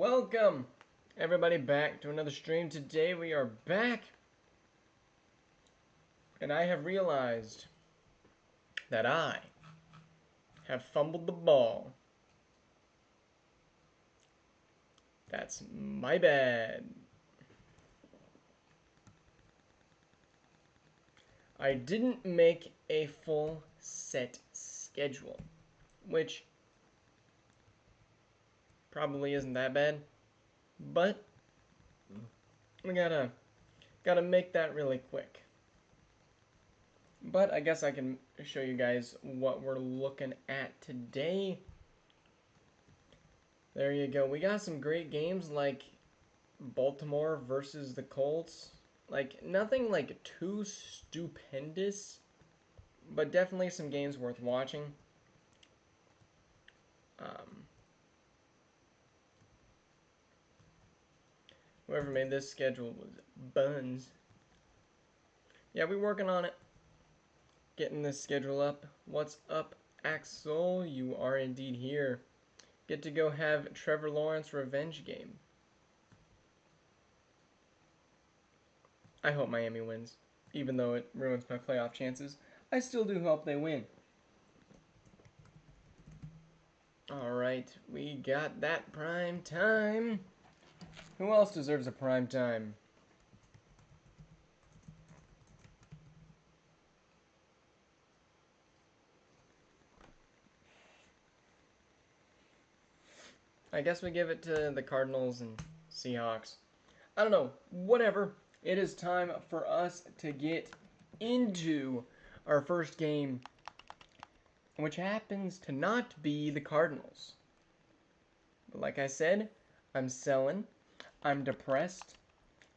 Welcome, everybody, back to another stream. Today we are back, and I have realized that I have fumbled the ball. That's my bad. I didn't make a full set schedule, which probably isn't that bad, but we gotta make that really quick. But I guess I can show you guys what we're looking at today. There you go. We got some great games like Baltimore versus the Colts. Like, nothing like too stupendous, but definitely some games worth watching. Whoever made this schedule was buns. Yeah, we're working on it. Getting this schedule up. What's up, Axel? You are indeed here. Get to go have Trevor Lawrence revenge game. I hope Miami wins. Even though it ruins my playoff chances, I still do hope they win. Alright, we got that prime time. Who else deserves a prime time? I guess we give it to the Cardinals and Seahawks. I don't know. Whatever. It is time for us to get into our first game, which happens to not be the Cardinals. But like I said, I'm selling, I'm depressed,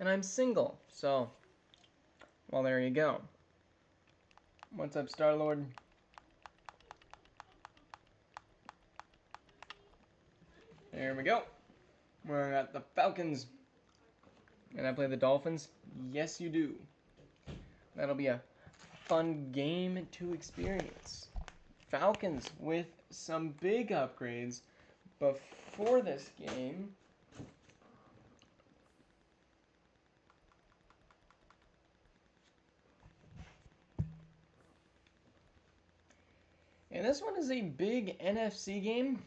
and I'm single. So, well, there you go. What's up, Star-Lord? There we go. We're at the Falcons. And I play the Dolphins? Yes, you do. That'll be a fun game to experience. Falcons with some big upgrades before this game. And this one is a big NFC game.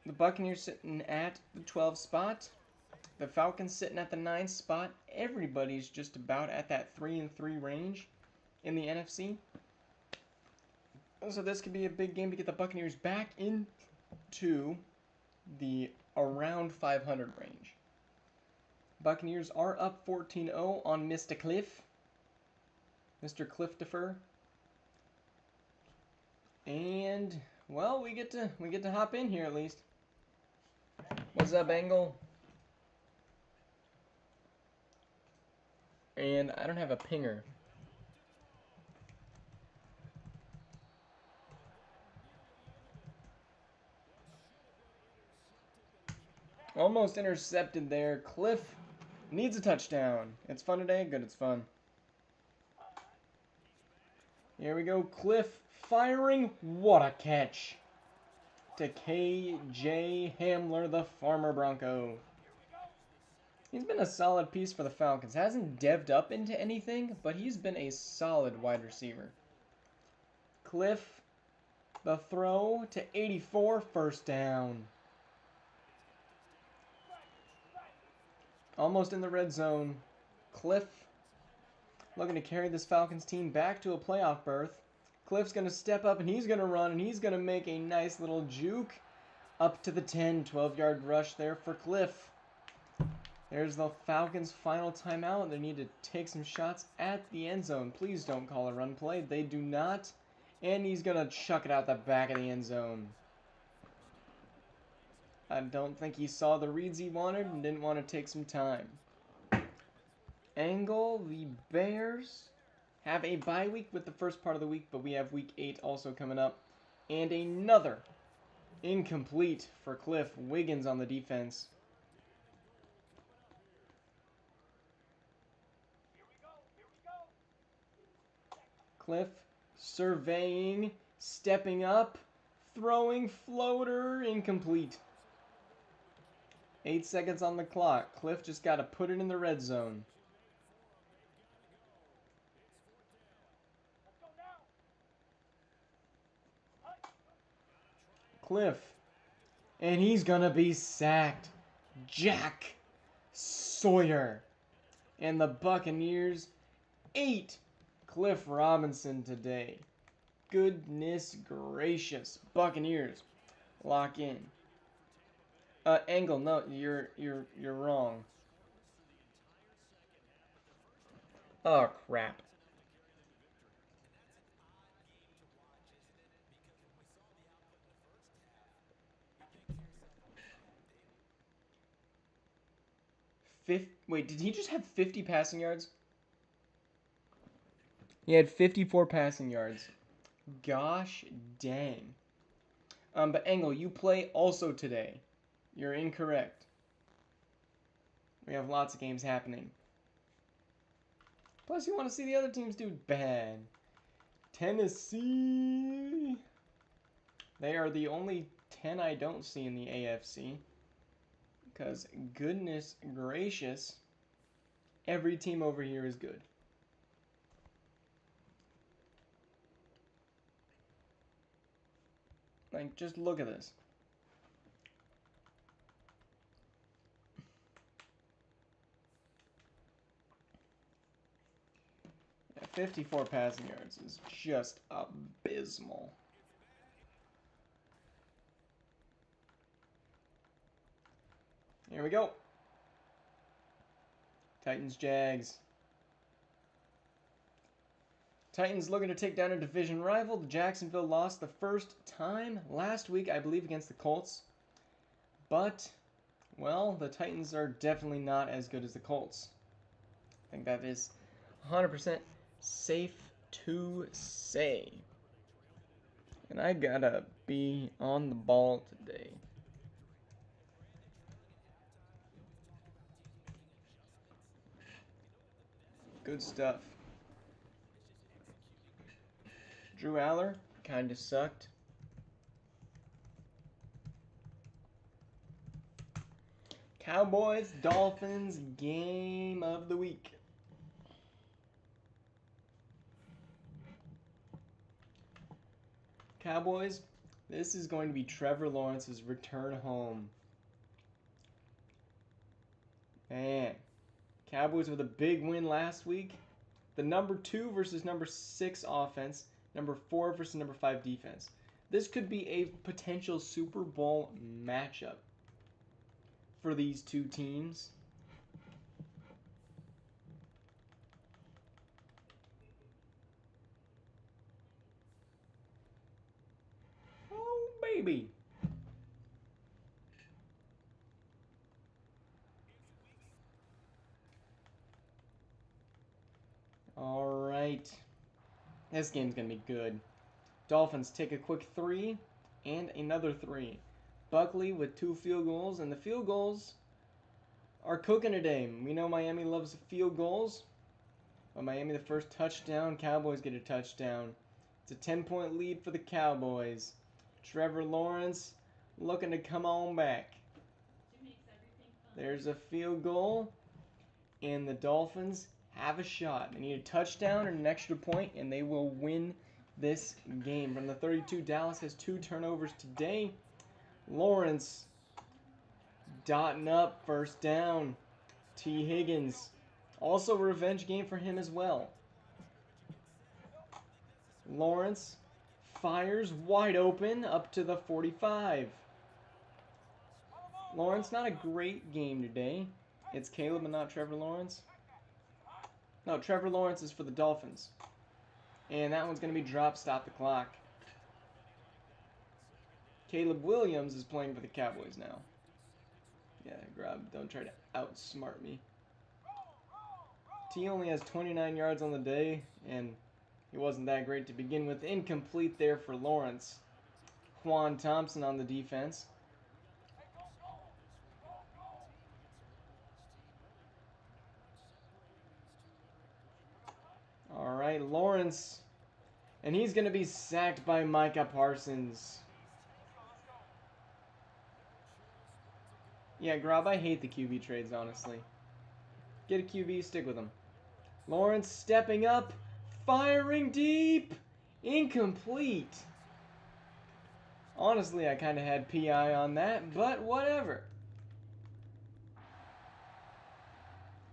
The Buccaneers sitting at the 12th spot. The Falcons sitting at the 9th spot. Everybody's just about at that 3-3 range in the NFC. So this could be a big game to get the Buccaneers back into the around 500 range. Buccaneers are up 14-0 on Mr. Cliff. Mr. Cliftifer. And well, we get to hop in here at least. What's up, Angle? And I don't have a pinger. Almost intercepted there. Cliff needs a touchdown. It's fun today. Good, it's fun. Here we go. Cliff firing. What a catch. To KJ Hamler, the Farmer Bronco. He's been a solid piece for the Falcons. Hasn't devved up into anything, but he's been a solid wide receiver. Cliff, the throw to 84, first down. Almost in the red zone. Cliff looking to carry this Falcons team back to a playoff berth. Cliff's going to step up and he's going to run and he's going to make a nice little juke up to the 10. 12-yard rush there for Cliff. There's the Falcons' final timeout. They need to take some shots at the end zone. Please don't call a run play. They do not. And he's going to chuck it out the back of the end zone. I don't think he saw the reads he wanted and didn't want to take some time. Angle, the Bears have a bye week with the first part of the week, but we have week 8 also coming up. And another incomplete for Cliff. Wiggins on the defense. Cliff surveying, stepping up, Throwing floater, incomplete. 8 seconds on the clock. Cliff just got to put it in the red zone. Cliff. And he's going to be sacked. Jack Sawyer. And the Buccaneers 8. Cliff Robinson today. Goodness gracious. Buccaneers. Lock in. Angle, no, you're wrong. Oh crap. Wait, did he just have 50 passing yards? He had 54 passing yards. Gosh dang. But Angle, you play also today. You're incorrect. We have lots of games happening. Plus, you want to see the other teams do bad. Tennessee. They are the only 10 I don't see in the AFC. Because, goodness gracious, every team over here is good. Like, just look at this. Yeah, 54 passing yards is just abysmal. Here we go. Titans, Jags. Titans looking to take down a division rival. The Jacksonville lost the first time last week, I believe, against the Colts. But, well, the Titans are definitely not as good as the Colts. I think that is 100% safe to say. And I gotta be on the ball today. Good stuff. Drew Aller kind of sucked. Cowboys, Dolphins, game of the week. Cowboys, this is going to be Trevor Lawrence's return home. Man, Cowboys with a big win last week. The number 2 versus number 6 offense. Number 4 versus number 5 defense. This could be a potential Super Bowl matchup for these two teams. Oh, baby. All right. This game's going to be good. Dolphins take a quick 3 and another 3. Buckley with 2 field goals, and the field goals are cooking today. We know Miami loves field goals. But Miami the first touchdown. Cowboys get a touchdown. It's a 10-point lead for the Cowboys. Trevor Lawrence looking to come on back. There's a field goal. And the Dolphins have a shot. They need a touchdown and an extra point, and they will win this game. From the 32, Dallas has 2 turnovers today. Lawrence dotting up first down. T. Higgins. Also a revenge game for him as well. Lawrence fires wide open up to the 45. Lawrence, not a great game today. It's Caleb and not Trevor Lawrence. No, Trevor Lawrence is for the Dolphins. And that one's going to be drop, stop the clock. Caleb Williams is playing for the Cowboys now. Yeah, Grub, don't try to outsmart me. T only has 29 yards on the day, and he wasn't that great to begin with. Incomplete there for Lawrence. Juan Thompson on the defense. All right, Lawrence. And he's going to be sacked by Micah Parsons. Yeah, Grob, I hate the QB trades, honestly. Get a QB, stick with him. Lawrence stepping up, firing deep, incomplete. Honestly, I kind of had PI on that, but whatever.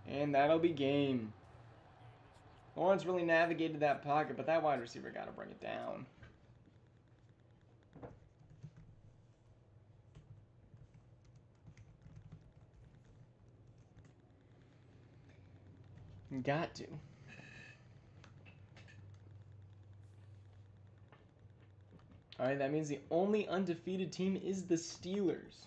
And that'll be game. Lawrence really navigated that pocket, but that wide receiver got to bring it down. Got to. All right, that means the only undefeated team is the Steelers.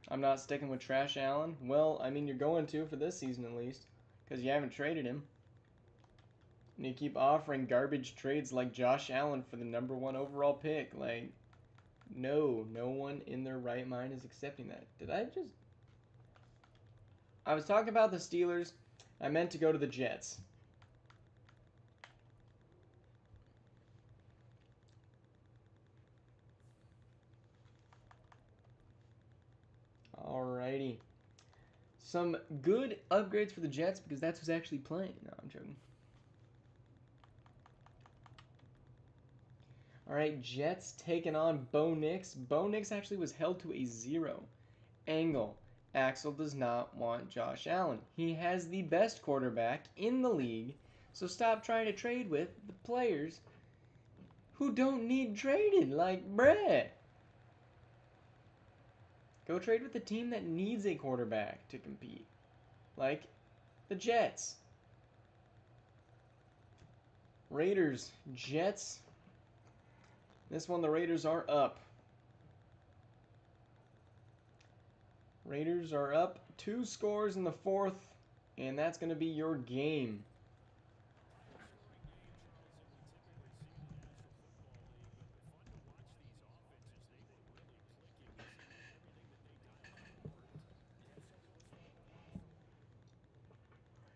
I'm not sticking with Trash Allen. Well, I mean, you're going to for this season at least, because you haven't traded him. And you keep offering garbage trades like Josh Allen for the #1 overall pick. Like, no one in their right mind is accepting that. Did I just... I was talking about the Steelers. I meant to go to the Jets. Alrighty. Some good upgrades for the Jets because that's who's actually playing. No, I'm joking. Alright, Jets taking on Bo Nix. Bo Nix actually was held to a 0. Angle. Axel does not want Josh Allen. He has the best quarterback in the league, so stop trying to trade with the players who don't need traded. Like, bruh. Go trade with the team that needs a quarterback to compete. Like the Jets. Raiders, Jets. This one, the Raiders are up. Raiders are up 2 scores in the 4th, and that's going to be your game.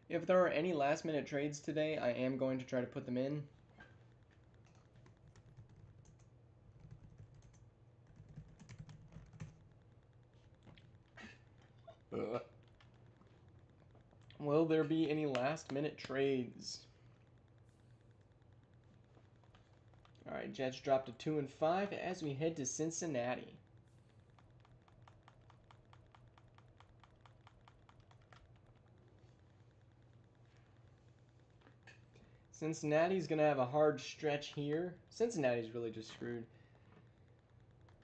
If there are any last-minute trades today, I am going to try to put them in. Will there be any last-minute trades? Alright, Jets dropped to 2 and 5 as we head to Cincinnati. Cincinnati's going to have a hard stretch here. Cincinnati's really just screwed.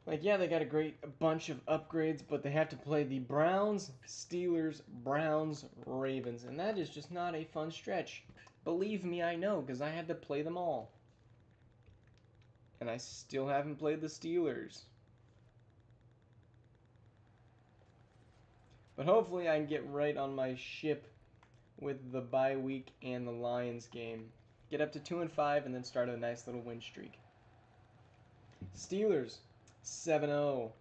Like, yeah, they got a great bunch of upgrades, but they have to play the Browns, Steelers, Browns, Ravens, and that is just not a fun stretch. Believe me, I know, because I had to play them all. And I still haven't played the Steelers. But hopefully I can get right on my ship with the bye week and the Lions game. Get up to 2 and 5 and then start a nice little win streak. Steelers 7-0.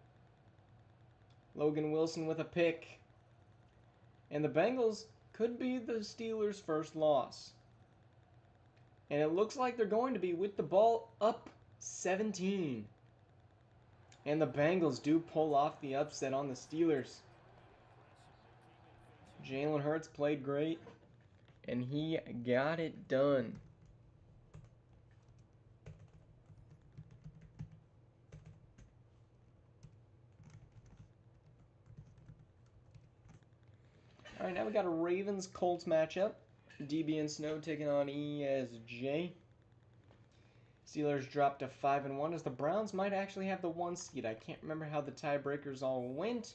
Logan Wilson with a pick. And the Bengals could be the Steelers' first loss. And it looks like they're going to be with the ball up 17. And the Bengals do pull off the upset on the Steelers. Jalen Hurts played great, and he got it done. All right, now we got a Ravens-Colts matchup. DB and Snow taking on ESJ. Steelers dropped to 5-1 as the Browns might actually have the 1 seed. I can't remember how the tiebreakers all went,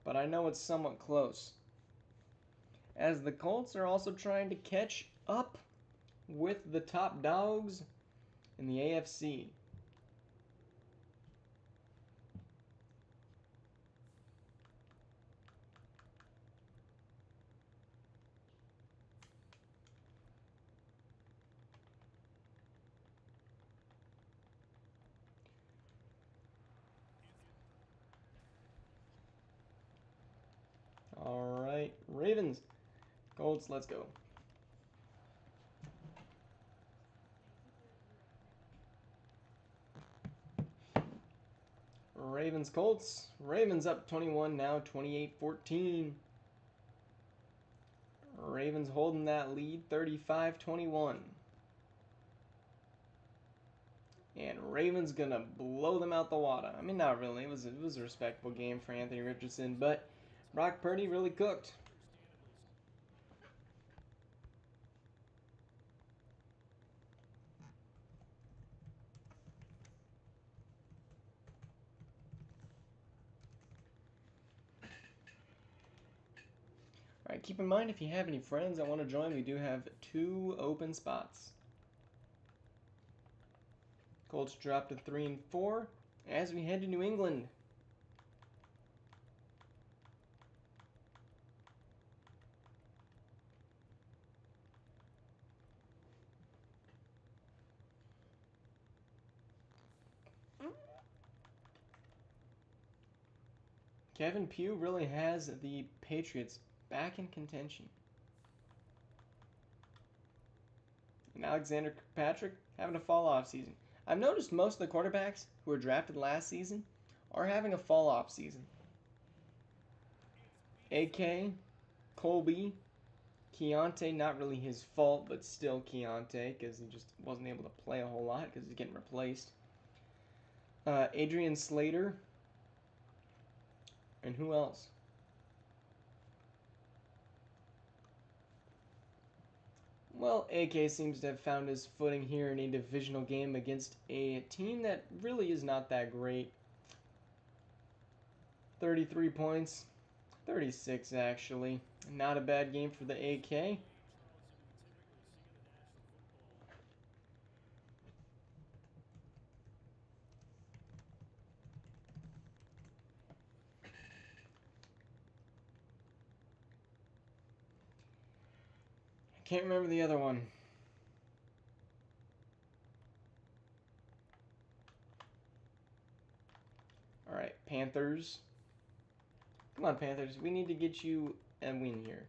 but I know it's somewhat close. As the Colts are also trying to catch up with the top dogs in the AFC. All right, Ravens, Colts, let's go. Ravens Colts. Ravens up 21 now, 28-14. Ravens holding that lead 35-21. And Ravens gonna blow them out the water. I mean, not really. It was a respectable game for Anthony Richardson, but Brock Purdy really cooked. Alright, keep in mind if you have any friends that want to join, we do have 2 open spots. Colts dropped to 3-4 as we head to New England. Kevin Pugh really has the Patriots back in contention. And Alexander Patrick having a fall-off season. I've noticed most of the quarterbacks who were drafted last season are having a fall-off season. AK, Colby, Keontae, not really his fault, but still Keontae, because he just wasn't able to play a whole lot because he's getting replaced. Adrian Slater. And who else? Well, AK seems to have found his footing here in a divisional game against a team that really is not that great. 33 points. 36, actually. Not a bad game for the AK. Can't remember the other one. Alright, Panthers. Come on, Panthers. We need to get you a win here.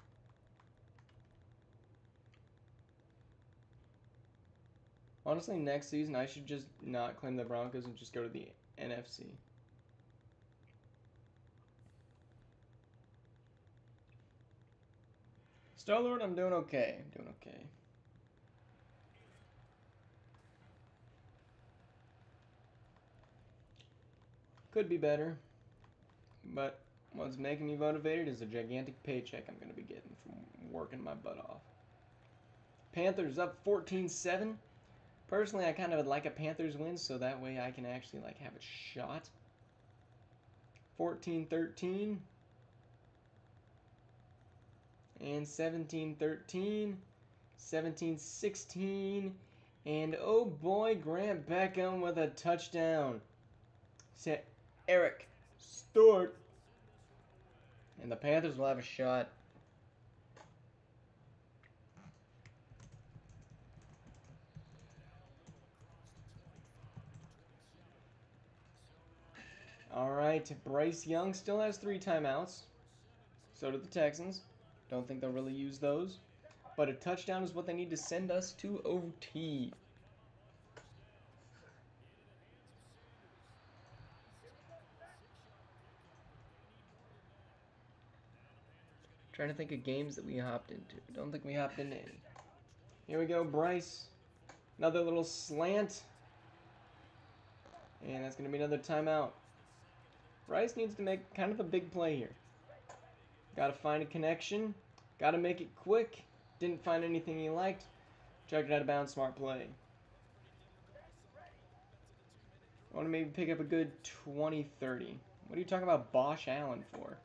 Honestly, next season, I should just not claim the Broncos and just go to the NFC. Star-Lord, I'm doing okay. I'm doing okay. Could be better. But what's making me motivated is a gigantic paycheck I'm going to be getting from working my butt off. Panthers up 14-7. Personally, I kind of would like a Panthers win so that way I can actually like have a shot. 14-13. And 17-13. 17-16. And oh boy, Grant Beckham with a touchdown. Set Eric Stewart. And the Panthers will have a shot. All right, Bryce Young still has 3 timeouts. So do the Texans. Don't think they'll really use those. But a touchdown is what they need to send us to OT. Trying to think of games that we hopped into. Don't think we hopped into any. Here we go, Bryce. Another little slant. And that's going to be another timeout. Bryce needs to make kind of a big play here. Got to find a connection. Got to make it quick. Didn't find anything he liked. Chucked it out of bounds. Smart play. I want to maybe pick up a good 20-30. What are you talking about Bosch Allen for?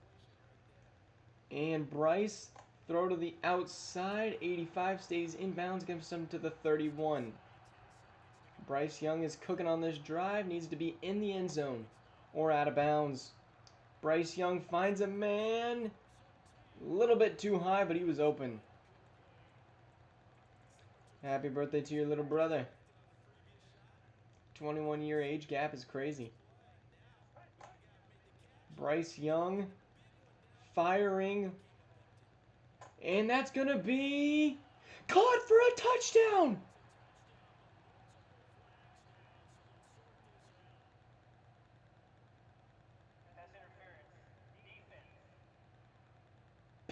And Bryce, throw to the outside. 85 stays inbounds, gives him to the 31. Bryce Young is cooking on this drive. Needs to be in the end zone or out of bounds. Bryce Young finds a man. A little bit too high, but he was open. Happy birthday to your little brother. 21-year age gap is crazy. Bryce Young firing. And that's going to be caught for a touchdown.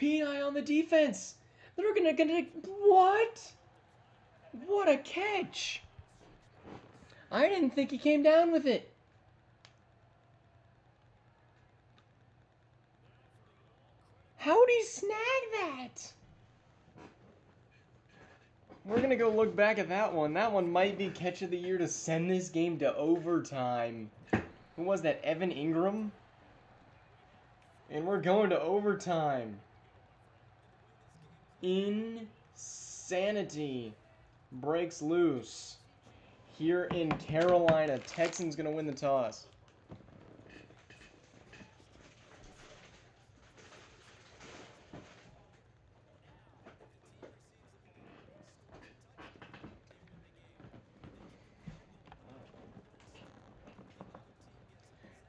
PI on the defense. They're gonna what? What a catch! I didn't think he came down with it. How'd he snag that? We're gonna go look back at that one. That one might be catch of the year to send this game to overtime. Who was that? Evan Ingram? And we're going to overtime. Insanity breaks loose here in Carolina. Texans gonna win the toss.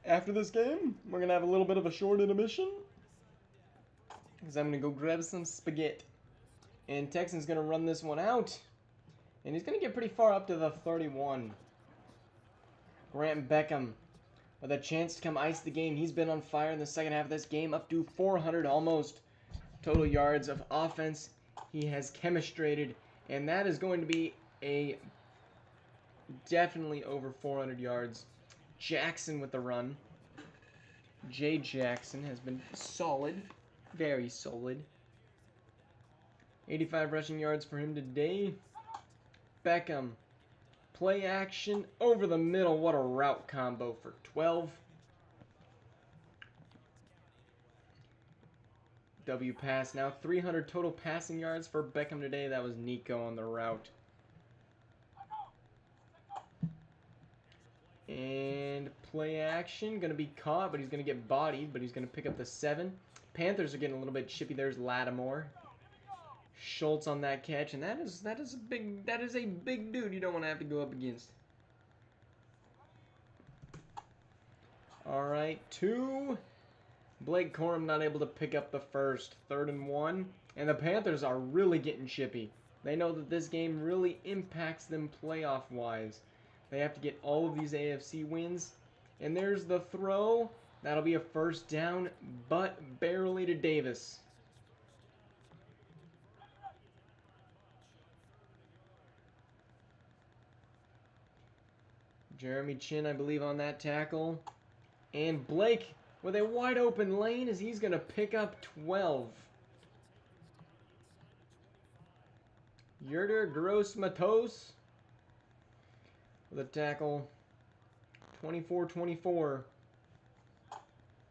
After this game, we're gonna have a little bit of a short intermission because I'm gonna go grab some spaghetti. And Texan's gonna run this one out. And he's gonna get pretty far up to the 31. Grant Beckham with a chance to come ice the game. He's been on fire in the second half of this game, up to 400 almost total yards of offense. He has chemistrated, and that is going to be a definitely over 400 yards. Jackson with the run. Jay Jackson has been solid, very solid. 85 rushing yards for him today. Beckham, play action over the middle. What a route combo for 12. W pass now. 300 total passing yards for Beckham today. That was Nico on the route. And play action. Going to be caught, but he's going to get bodied, but he's going to pick up the 7. Panthers are getting a little bit chippy. There's Lattimore. Schultz on that catch, and that is a big dude you don't want to have to go up against. All right, 2. Blake Corum not able to pick up the first. 3rd and 1, and the Panthers are really getting chippy. They know that this game really impacts them playoff-wise. They have to get all of these AFC wins, and there's the throw. That'll be a first down, but barely to Davis. Jeremy Chin, I believe, on that tackle. And Blake with a wide open lane as he's going to pick up 12. Yurder Gross-Matos with a tackle. 24-24.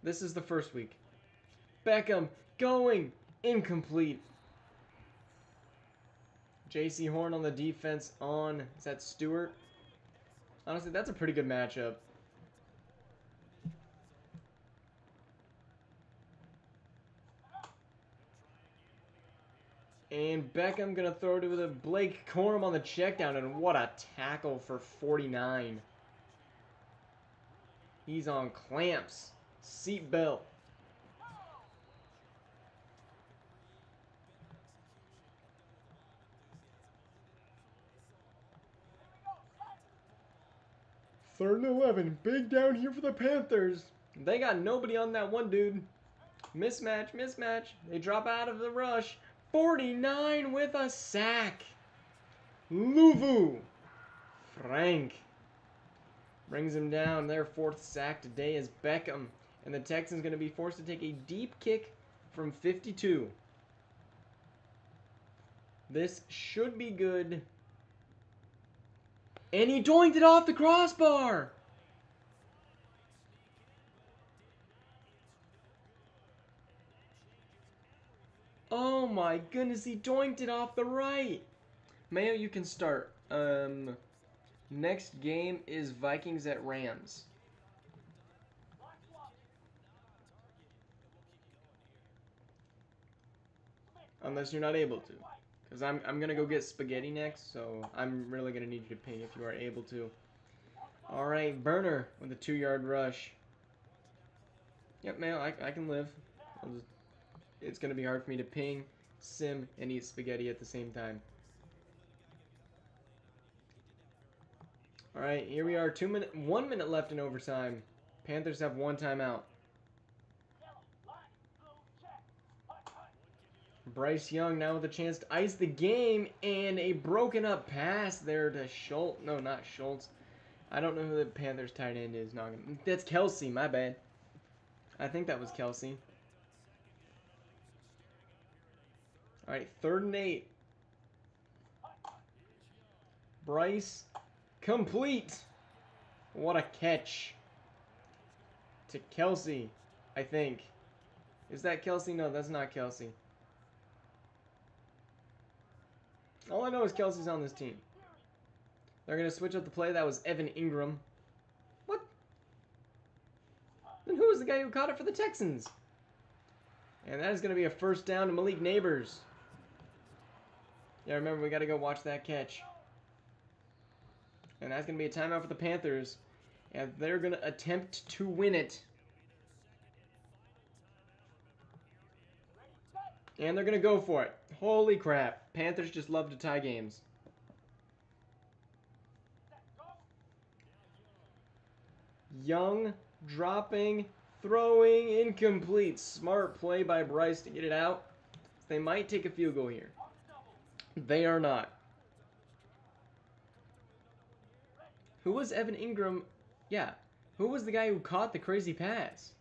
This is the first week. Beckham going incomplete. J.C. Horn on the defense on, is that Stewart? Honestly, that's a pretty good matchup. And Beckham going to throw to the Blake Corum on the check down, and what a tackle for 49. He's on clamps. Seatbelt. Third and 11. Big down here for the Panthers. They got nobody on that one dude. Mismatch, mismatch. They drop out of the rush. 49 with a sack. Luvu Frank brings him down. Their 4th sack today is Beckham. And the Texans going to be forced to take a deep kick from 52. This should be good. And he doinked it off the crossbar. Oh my goodness, he doinked it off the right. Mayo, you can start. Next game is Vikings at Rams. Unless you're not able to. Because I'm going to go get spaghetti next, so I'm really going to need you to ping if you are able to. Alright, Burner with a 2-yard rush. Yep, Mayo, I can live. It's going to be hard for me to ping, sim, and eat spaghetti at the same time. Alright, here we are. 1 minute left in overtime. Panthers have 1 timeout. Bryce Young now with a chance to ice the game, and a broken up pass there to Schultz. No, not Schultz. I don't know who the Panthers tight end is. That's Kelsey, my bad. I think that was Kelsey. All right, 3rd and 8. Bryce, complete. What a catch. To Kelsey, I think. Is that Kelsey? No, that's not Kelsey. All I know is Kelsey's on this team. They're going to switch up the play. That was Evan Ingram. What? Then who was the guy who caught it for the Texans? And that is going to be a 1st down to Malik Neighbors. Yeah, remember, we got to go watch that catch. And that's going to be a timeout for the Panthers. And they're going to attempt to win it. And they're going to go for it. Holy crap. Panthers just love to tie games. Young, dropping, throwing, incomplete. Smart play by Bryce to get it out. They might take a field goal here. They are not. Who was Evan Ingram? Yeah. Who was the guy who caught the crazy pass?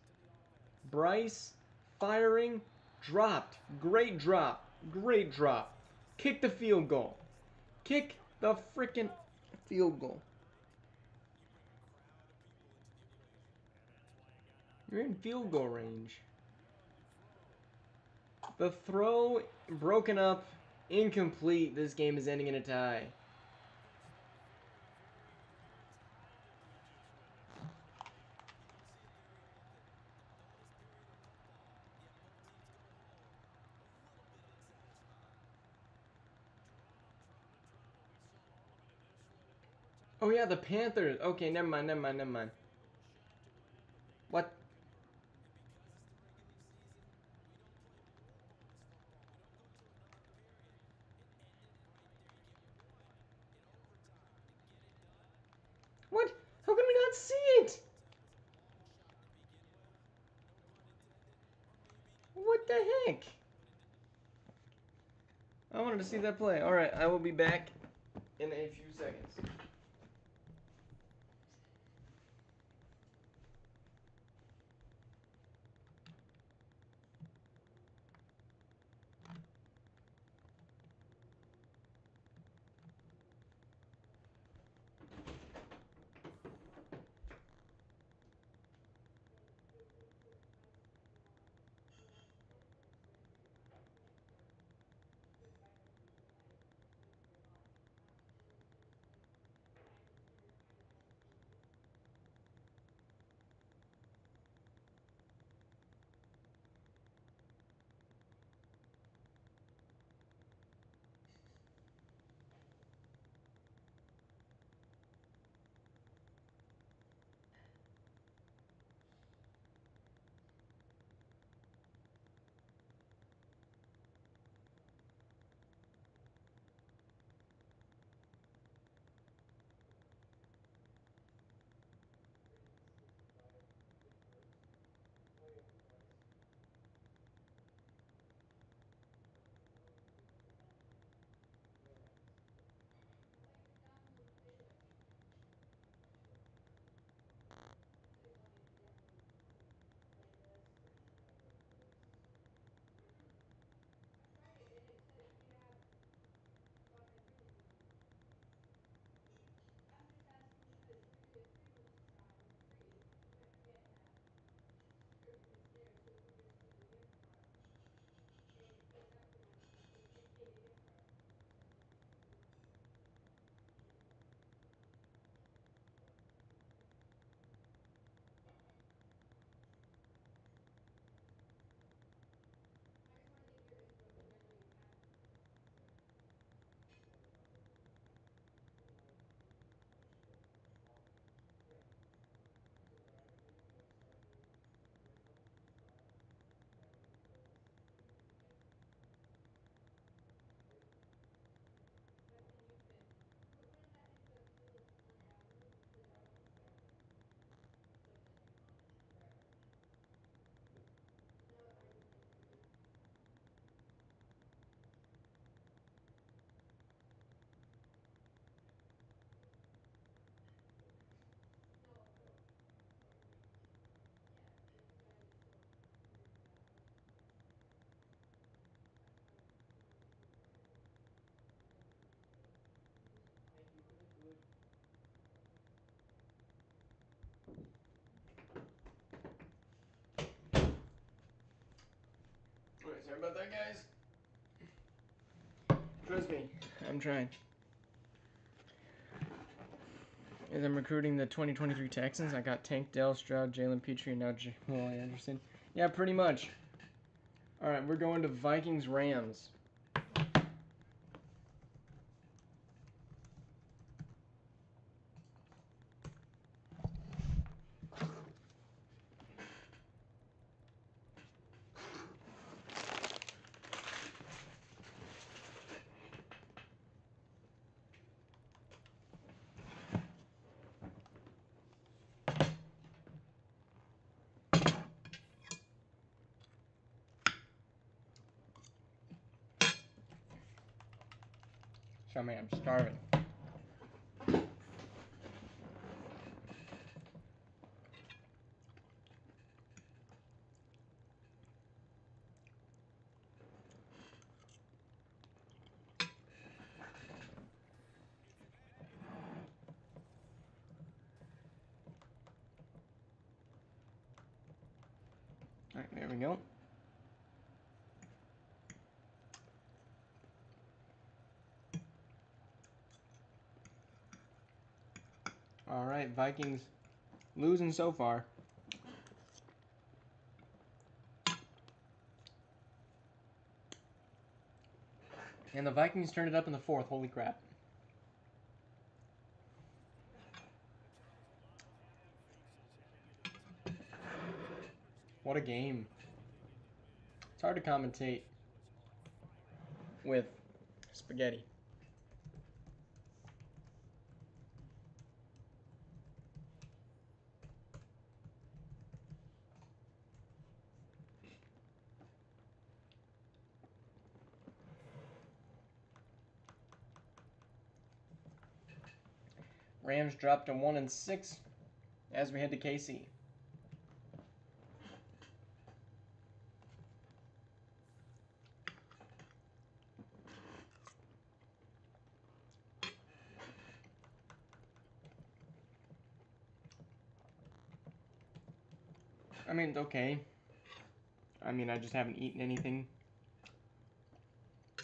Bryce, firing, dropped. Great drop. Great drop. Kick the field goal. Kick the frickin' field goal. You're in field goal range. The throw broken up, incomplete. This game is ending in a tie. Oh yeah, the Panthers. Okay, never mind. What? What? How can we not see it? What the heck? I wanted to see that play. Alright, I will be back in a few seconds. Trust me, I'm trying. As I'm recruiting the 2023 Texans, I got Tank Dell, Stroud, Jalen Petrie, and now Willie Anderson. Yeah, pretty much. All right, we're going to Vikings Rams. Show me, I'm starving. All right, there we go. All right, Vikings losing so far. And the Vikings turned it up in the fourth. Holy crap. What a game. It's hard to commentate with spaghetti. Rams dropped to 1-6 as we head to KC. I mean, it's okay. I mean, I just haven't eaten anything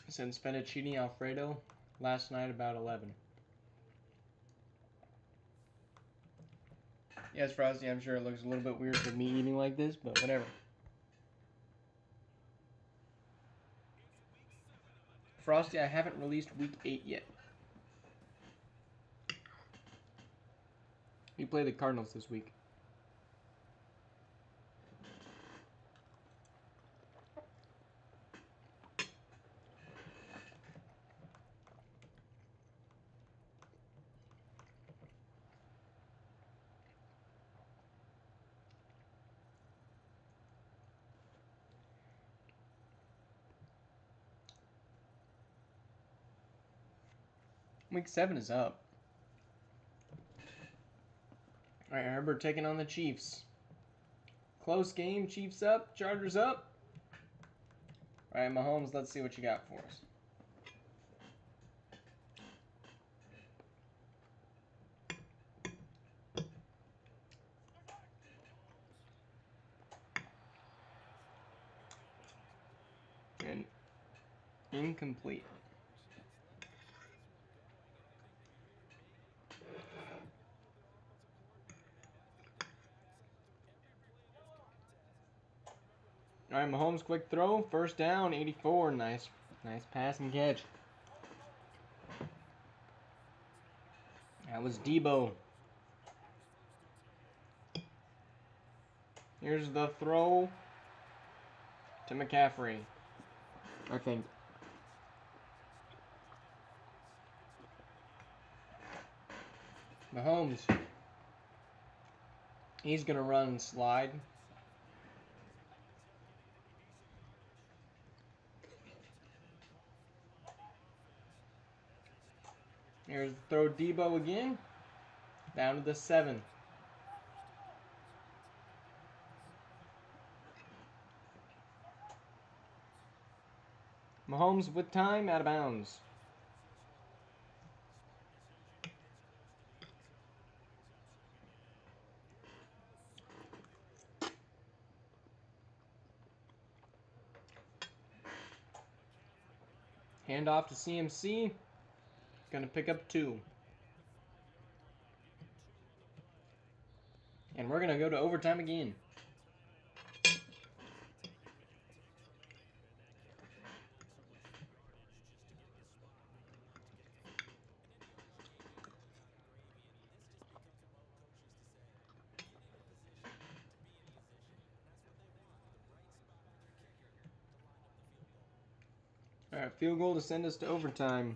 since fettuccine Alfredo last night about 11. Yes, Frosty, I'm sure it looks a little bit weird with me eating like this, but whatever. Frosty, I haven't released week 8 yet. We play the Cardinals this week. Week 7 is up. Alright, Herbert taking on the Chiefs. Close game, Chiefs up, Chargers up. Alright, Mahomes, let's see what you got for us. And incomplete. All right, Mahomes, quick throw, first down, 84. Nice pass and catch. That was Debo. Here's the throw to McCaffrey, I think. Mahomes. He's going to run and slide. Here's the throw, Debo again. Down to the 7. Mahomes with time, out of bounds. Hand off to CMC. Gonna pick up 2. And we're gonna go to overtime again. Alright, field goal to send us to overtime.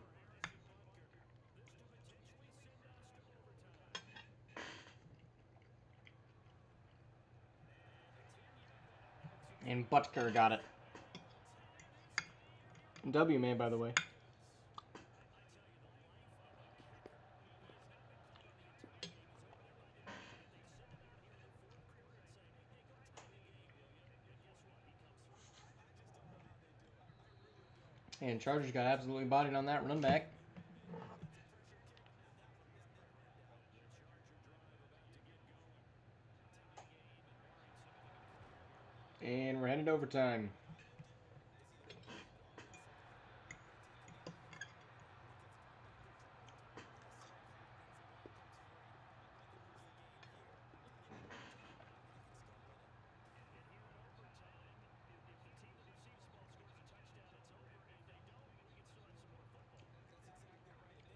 And Butker got it. W man, by the way. And Chargers got absolutely bodied on that run back. And we're headed to overtime.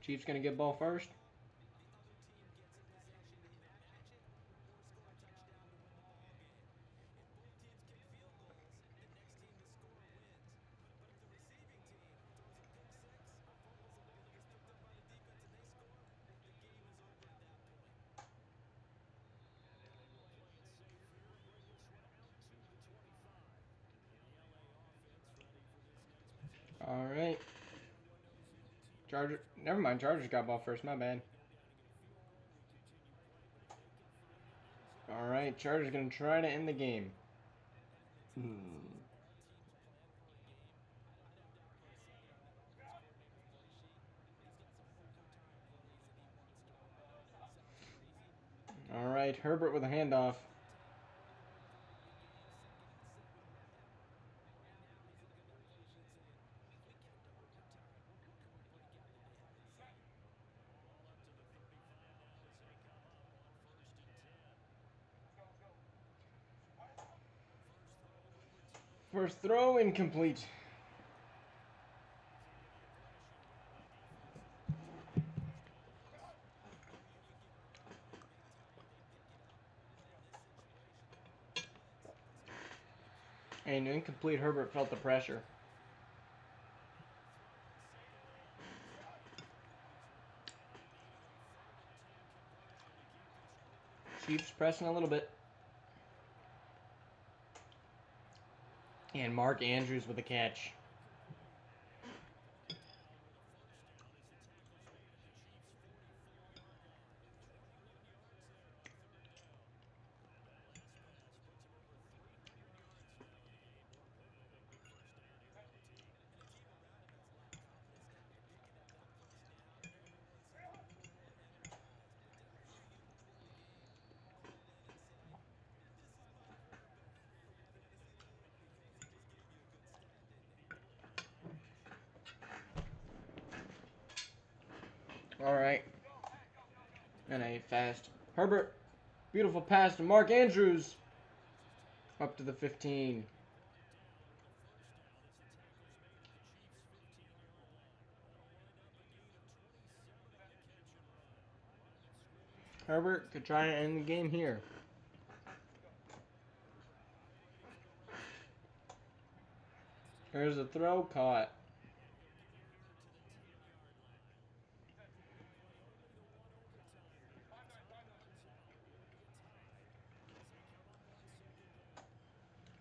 Chiefs gonna get ball first. Alright. Never mind, Chargers got ball first, my bad. Alright, Chargers gonna try to end the game. Alright, Herbert with a handoff. First throw incomplete. And incomplete, Herbert felt the pressure. Chiefs pressing a little bit. And Mark Andrews with a catch. Alright. And a fast Herbert. Beautiful pass to Mark Andrews. Up to the 15. Herbert could try to end the game here. There's a throw caught.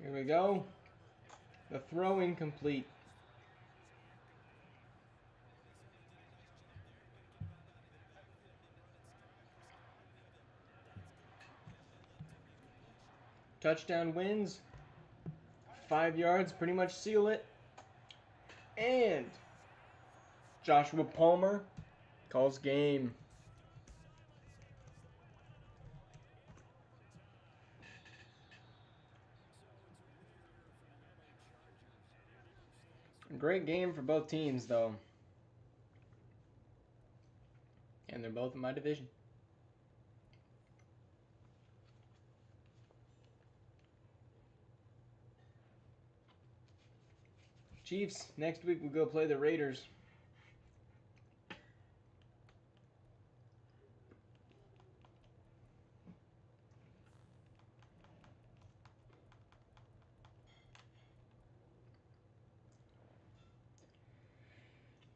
Here we go. The throw incomplete. Touchdown wins. 5 yards, pretty much seal it. And Joshua Palmer calls game. Great game for both teams, though. And they're both in my division. Chiefs, next week we'll go play the Raiders.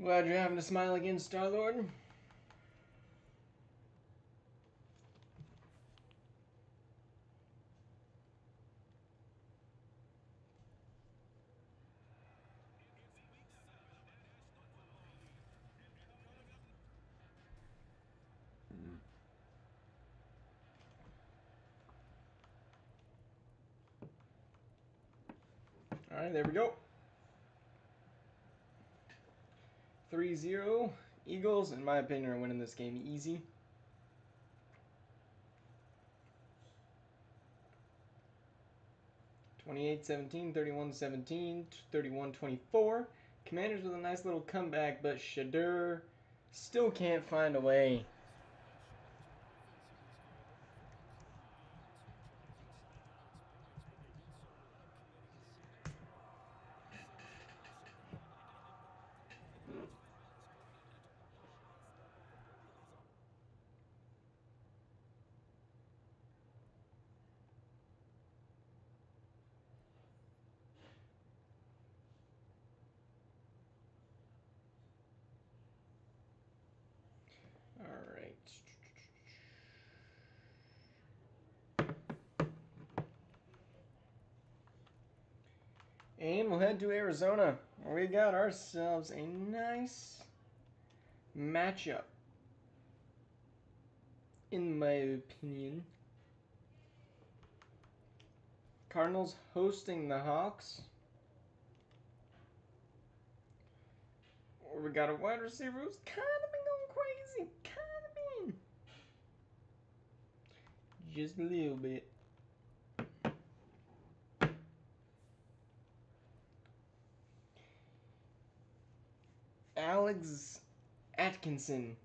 Glad you're having to smile again, Star-Lord. Alright, there we go. 3-0. Eagles, in my opinion, are winning this game easy. (28-17), 31-17, 31-24. Commanders with a nice little comeback, but Shadur still can't find a way. Alright. And we'll head to Arizona, where we got ourselves a nice matchup, in my opinion. Cardinals hosting the Hawks. We got a wide receiver who's kind of been going crazy. Kind of been. Just a little bit. Alex Atkinson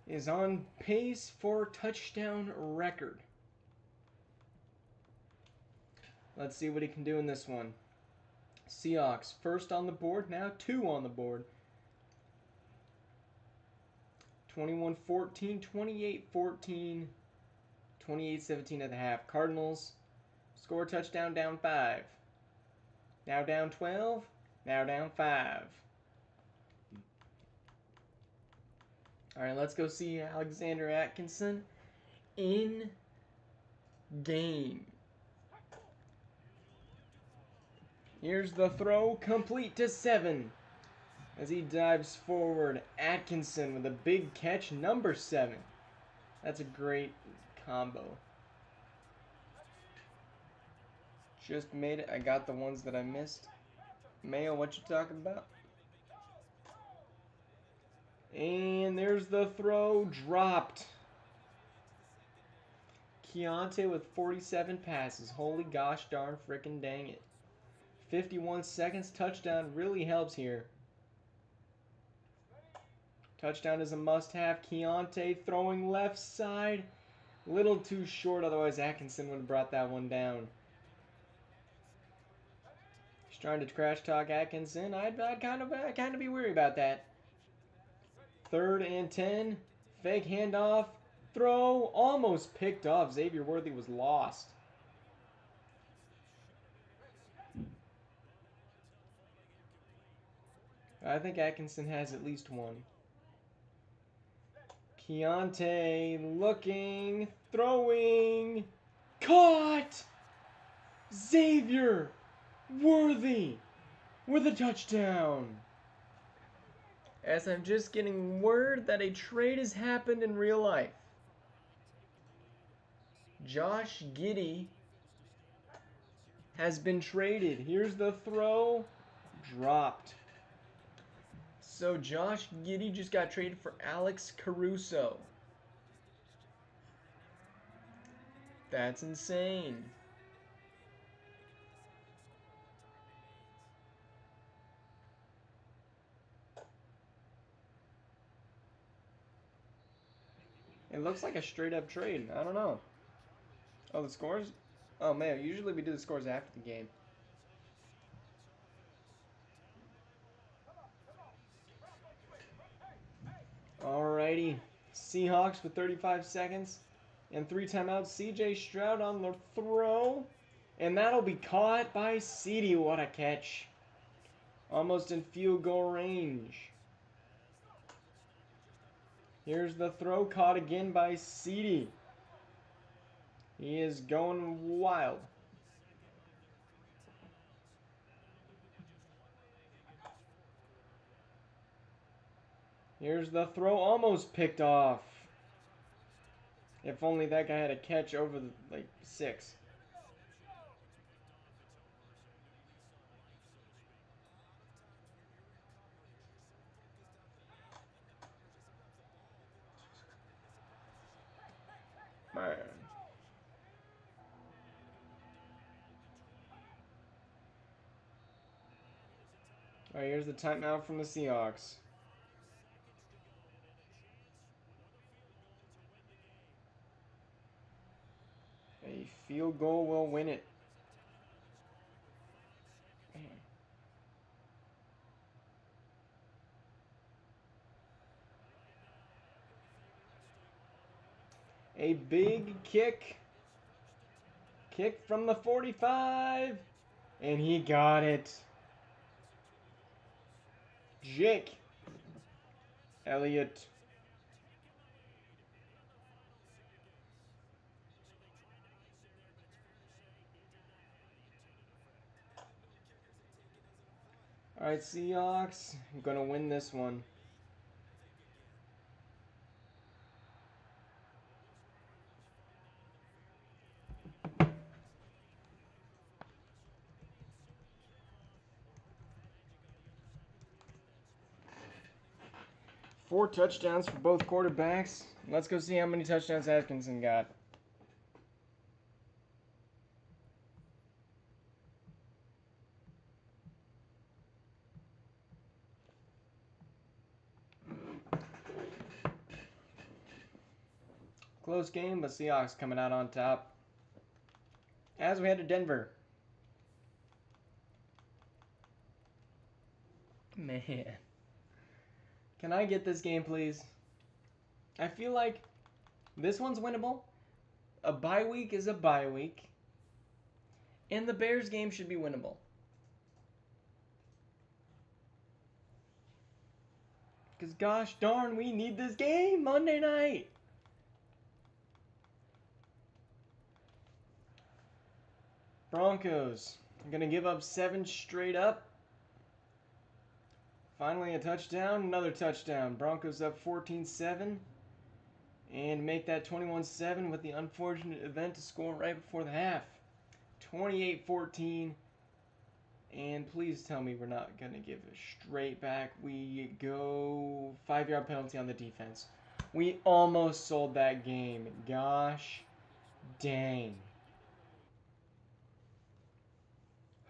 is on pace for touchdown record. Let's see what he can do in this one. Seahawks first on the board, now 2 on the board. 21-14, 28-14, 28-17 at the half. Cardinals score touchdown, down 5. Now down 12, now down 5. Alright, let's go see Alexander Atkinson in game. Here's the throw, complete to 7. As he dives forward, Atkinson with a big catch, number 7. That's a great combo. Just made it. I got the ones that I missed. Mayo, what you talking about? And there's the throw, dropped. Keontae with 47 passes. Holy gosh darn frickin' dang it. 51 seconds, touchdown really helps here. Touchdown is a must-have. Keontae throwing left side. Little too short, otherwise Atkinson would have brought that one down. He's trying to trash talk Atkinson. I'd kind of be worried about that. 3rd and 10. Fake handoff. Throw. Almost picked off. Xavier Worthy was lost. I think Atkinson has at least one. Keontae looking, throwing, caught! Xavier Worthy with a touchdown. As I'm just getting word that a trade has happened in real life. Josh Giddey has been traded. Here's the throw, dropped. So Josh Giddey just got traded for Alex Caruso. That's insane. It looks like a straight up trade. I don't know. Oh, the scores? Oh, man. Usually we do the scores after the game. Alrighty. Seahawks with 35 seconds and 3 timeouts. CJ Stroud on the throw. And that'll be caught by CeeDee. What a catch. Almost in field goal range. Here's the throw, caught again by CeeDee. He is going wild. Here's the throw, almost picked off. If only that guy had a catch over the, like, 6. Man. Alright, here's the timeout from the Seahawks. A field goal will win it. Man. A big kick. Kick from the 45. And he got it. Jake Elliott. Alright, Seahawks. I'm going to win this one. Four touchdowns for both quarterbacks. Let's go see how many touchdowns Atkinson got. Close game, but Seahawks coming out on top. As we head to Denver. Man. Can I get this game, please? I feel like this one's winnable. A bye week is a bye week. And the Bears game should be winnable. Because gosh darn, we need this game Monday night. Broncos. I'm going to give up 7 straight up. Finally a touchdown, another touchdown. Broncos up 14-7. And make that 21-7 with the unfortunate event to score right before the half. 28-14. And please tell me we're not going to give it straight back. We go 5-yard penalty on the defense. We almost sold that game. Gosh dang.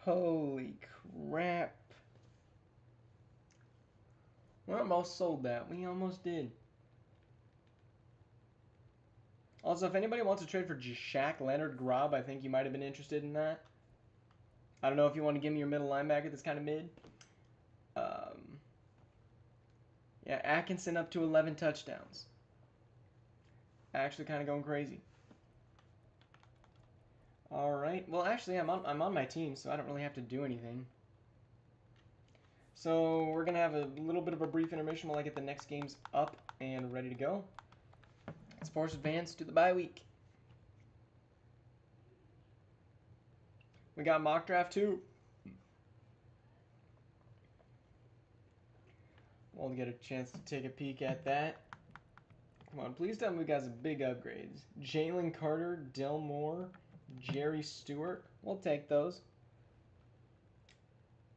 Holy crap. We almost sold that. We almost did. Also, if anybody wants to trade for Shaq Leonard Grobb, I think you might have been interested in that. I don't know if you want to give me your middle linebacker that's kind of mid. Yeah, Atkinson up to 11 touchdowns. Actually kind of going crazy. All right. Well, actually, I'm on my team, so I don't really have to do anything. So we're going to have a little bit of a brief intermission while I get the next games up and ready to go. Let's force advance to the bye week. We got mock draft 2. We'll get a chance to take a peek at that. Come on, please tell me we got some big upgrades. Jalen Carter, Del Moore, Jerry Stewart. We'll take those.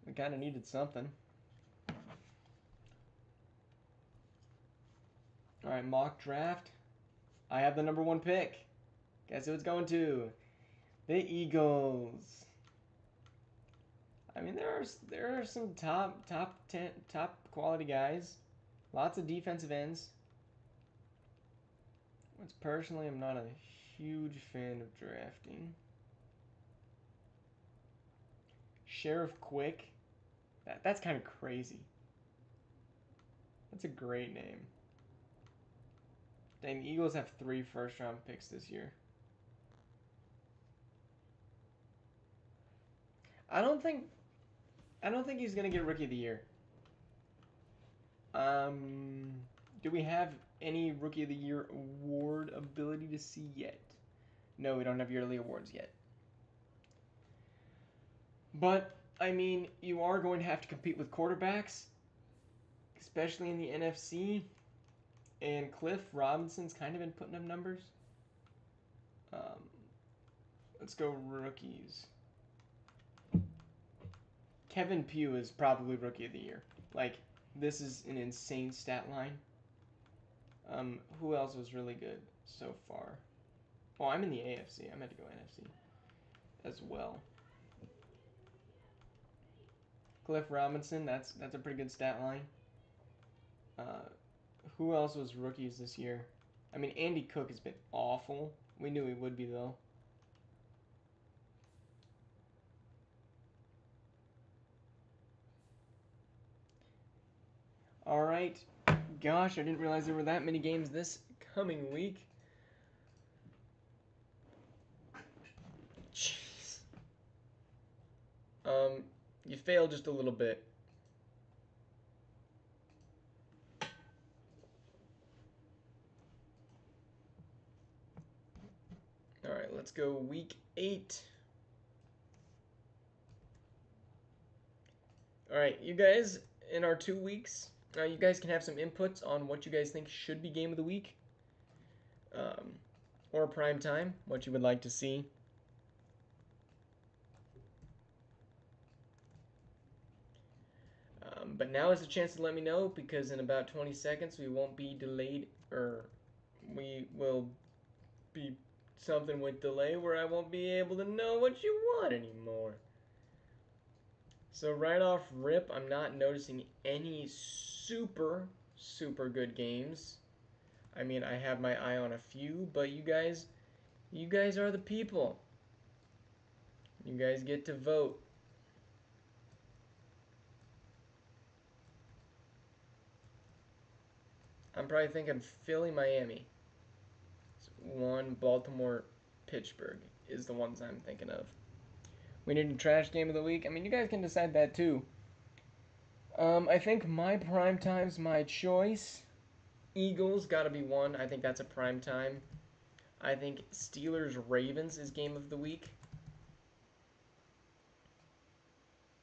We kind of needed something. All right, mock draft. I have the number 1 pick. Guess who it's going to? The Eagles. I mean, there are some top quality guys. Lots of defensive ends. Personally, I'm not a huge fan of drafting. Sheriff Quick. That's kind of crazy. That's a great name. Dang, the Eagles have 3 first-round picks this year. I don't think he's gonna get Rookie of the Year. Do we have any Rookie of the Year award ability to see yet? No, we don't have yearly awards yet. But, I mean, you are going to have to compete with quarterbacks, especially in the NFC. And Cliff Robinson's kind of been putting up numbers. Let's go rookies. Kevin Pugh is probably Rookie of the Year. Like, this is an insane stat line. Who else was really good so far? Oh, I'm in the AFC. I meant to go NFC as well. Cliff Robinson, that's a pretty good stat line. Who else was rookies this year? I mean, Andy Cook has been awful. We knew he would be, though. All right. Gosh, I didn't realize there were that many games this coming week. Jeez. You failed just a little bit. All right, let's go week 8. All right, you guys, in our 2 weeks, you guys can have some inputs on what you guys think should be game of the week, or prime time, what you would like to see. But now is a chance to let me know, because in about 20 seconds we won't be delayed, or we will be something with delay where I won't be able to know what you want anymore. So right off rip, I'm not noticing any super good games. I mean, I have my eye on a few, but you guys are the people. You guys get to vote. I'm probably thinking Philly, Miami. 1, Baltimore, Pittsburgh is the ones I'm thinking of. We need a trash game of the week. I mean, you guys can decide that too. I think my prime time's my choice. Eagles got to be 1. I think that's a prime time. I think Steelers Ravens is game of the week.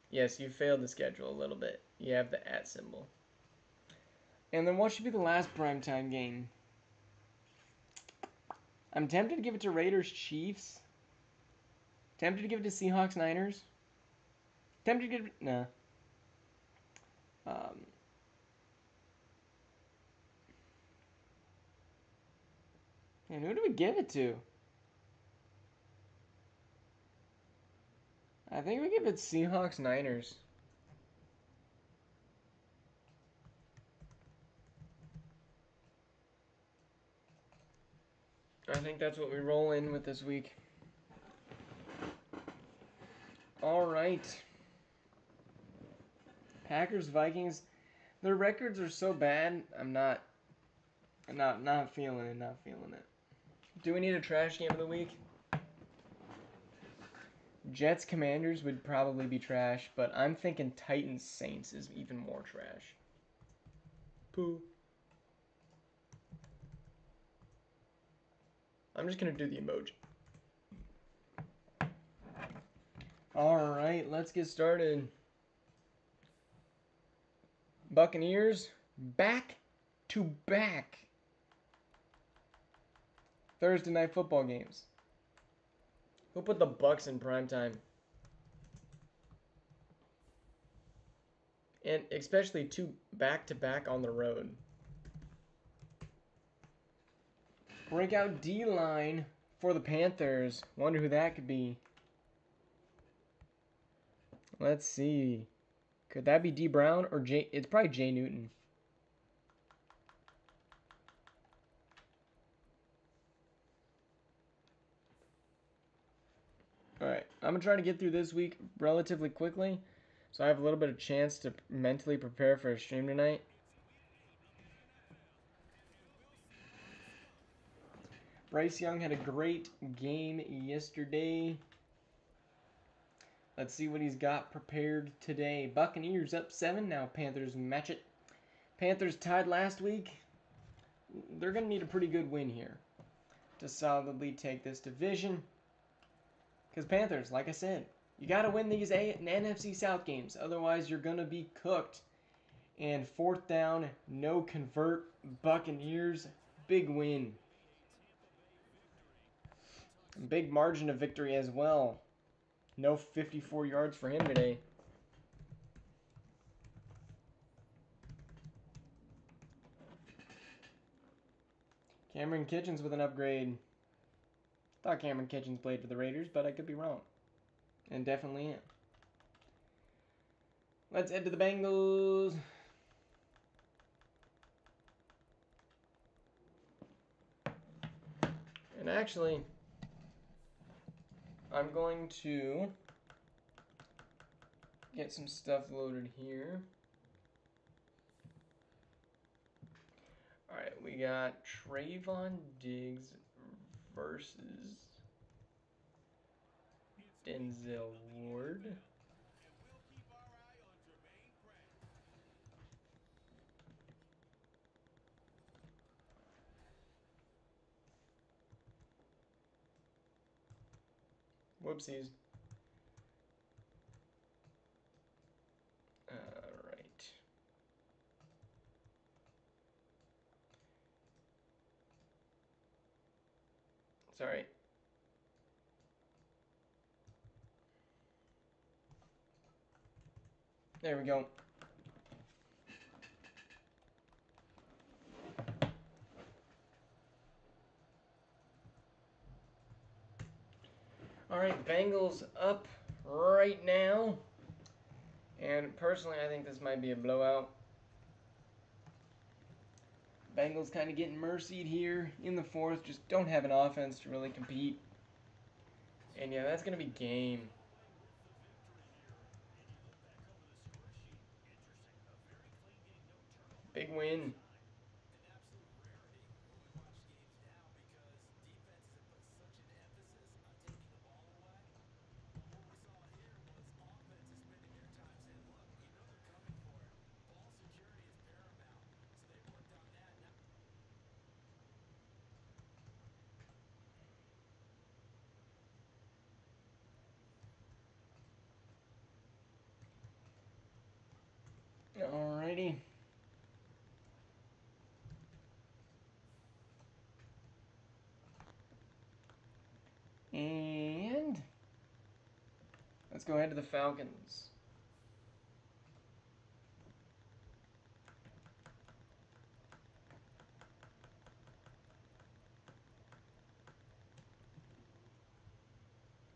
Yes, you failed the schedule a little bit. You have the @ symbol. And then what should be the last primetime game? I'm tempted to give it to Raiders Chiefs. Tempted to give it to Seahawks Niners. Tempted to give it... Nah. And who do we give it to? I think we give it Seahawks Niners. I think that's what we roll in with this week. All right. Packers Vikings. Their records are so bad. I'm not feeling it. Not feeling it. Do we need a trash game of the week? Jets Commanders would probably be trash, but I'm thinking Titans Saints is even more trash. Poo. I'm just gonna do the emoji. Alright, let's get started. Buccaneers, back to back Thursday night football games. Who put the Bucs in primetime? And especially 2 back-to-back on the road. Breakout D-line for the Panthers. Wonder who that could be. Let's see. Could that be D. Brown or Jay? It's probably Jay Newton. Alright, I'm going to try to get through this week relatively quickly, so I have a little bit of chance to mentally prepare for a stream tonight. Bryce Young had a great game yesterday. Let's see what he's got prepared today. Buccaneers up 7. Now Panthers match it. Panthers tied last week. They're going to need a pretty good win here to solidly take this division. Because Panthers, like I said, you got to win these NFC South games. Otherwise, you're going to be cooked. And 4th down, no convert. Buccaneers, big win. Big margin of victory as well. No 54 yards for him today. Cameron Kitchens with an upgrade. Thought Cameron Kitchens played for the Raiders, but I could be wrong. And definitely am. Let's head to the Bengals. And actually, I'm going to get some stuff loaded here. Alright, we got Trayvon Diggs versus Denzel Ward. Whoopsies. Alright. Sorry. There we go. Alright, Bengals up right now. And personally, I think this might be a blowout. Bengals kind of getting mercied here in the 4th. Just don't have an offense to really compete. And yeah, that's going to be game. Big win. Alrighty. And let's go ahead to the Falcons.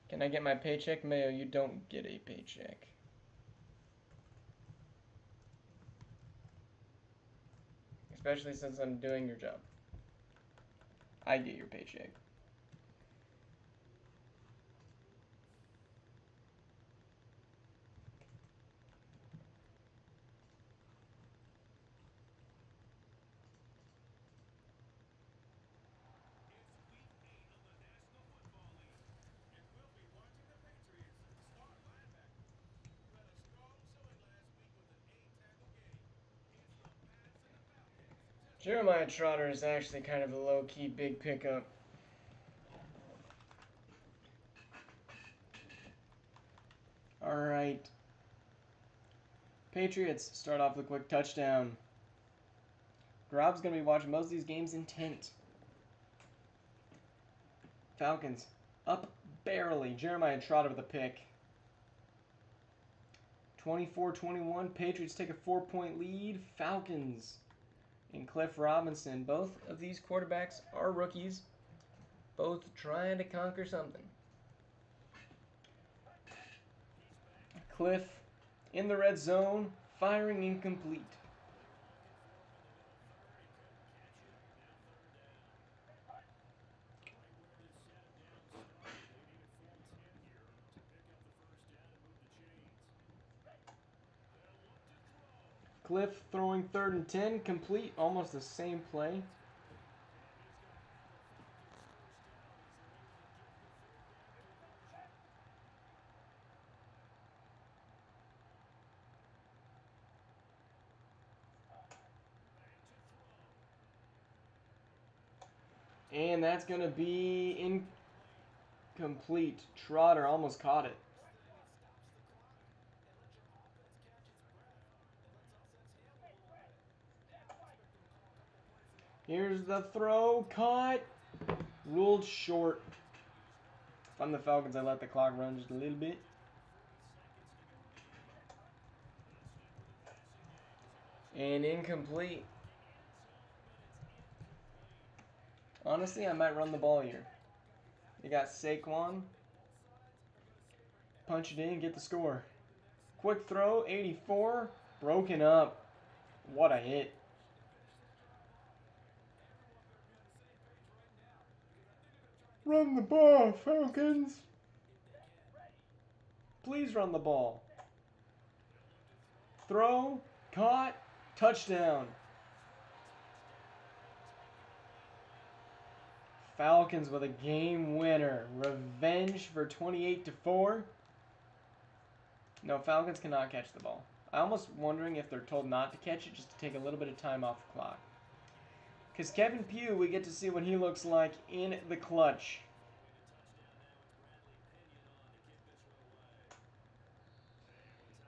Can I get my paycheck? Mayo, you don't get a paycheck. Especially since I'm doing your job. I get your paycheck. Jeremiah Trotter is actually kind of a low-key big pickup. Alright. Patriots start off with a quick touchdown. Rob's going to be watching most of these games intent. Falcons up barely. Jeremiah Trotter with a pick. 24-21. Patriots take a 4-point lead. Falcons and Cliff Robinson. Both of these quarterbacks are rookies. Both trying to conquer something. Cliff in the red zone. Firing incomplete. Cliff throwing 3rd and 10, complete, almost the same play. And that's going to be incomplete. Trotter almost caught it. Here's the throw, caught, ruled short. If I'm the Falcons, I let the clock run just a little bit. And incomplete. Honestly, I might run the ball here. You got Saquon. Punch it in, get the score. Quick throw, 84. Broken up. What a hit. Run the ball, Falcons. Please run the ball. Throw, caught, touchdown. Falcons with a game winner. Revenge for 28-4. No, Falcons cannot catch the ball. I'm almost wondering if they're told not to catch it just to take a little bit of time off the clock. Because Kevin Pugh, we get to see what he looks like in the clutch.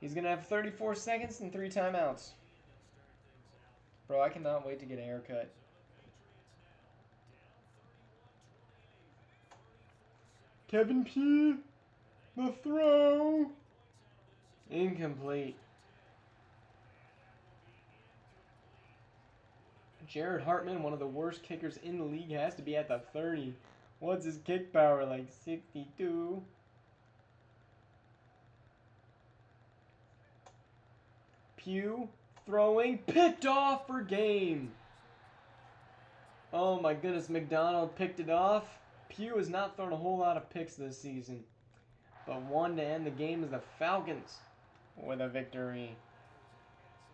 He's going to have 34 seconds and 3 timeouts. Bro, I cannot wait to get a haircut. Kevin Pugh, the throw. Incomplete. Jared Hartman, one of the worst kickers in the league, has to be at the 30. What's his kick power, like 62? Pugh throwing, picked off for game. Oh my goodness, McDonald picked it off. Pugh has not thrown a whole lot of picks this season. But one to end the game is the Falcons with a victory.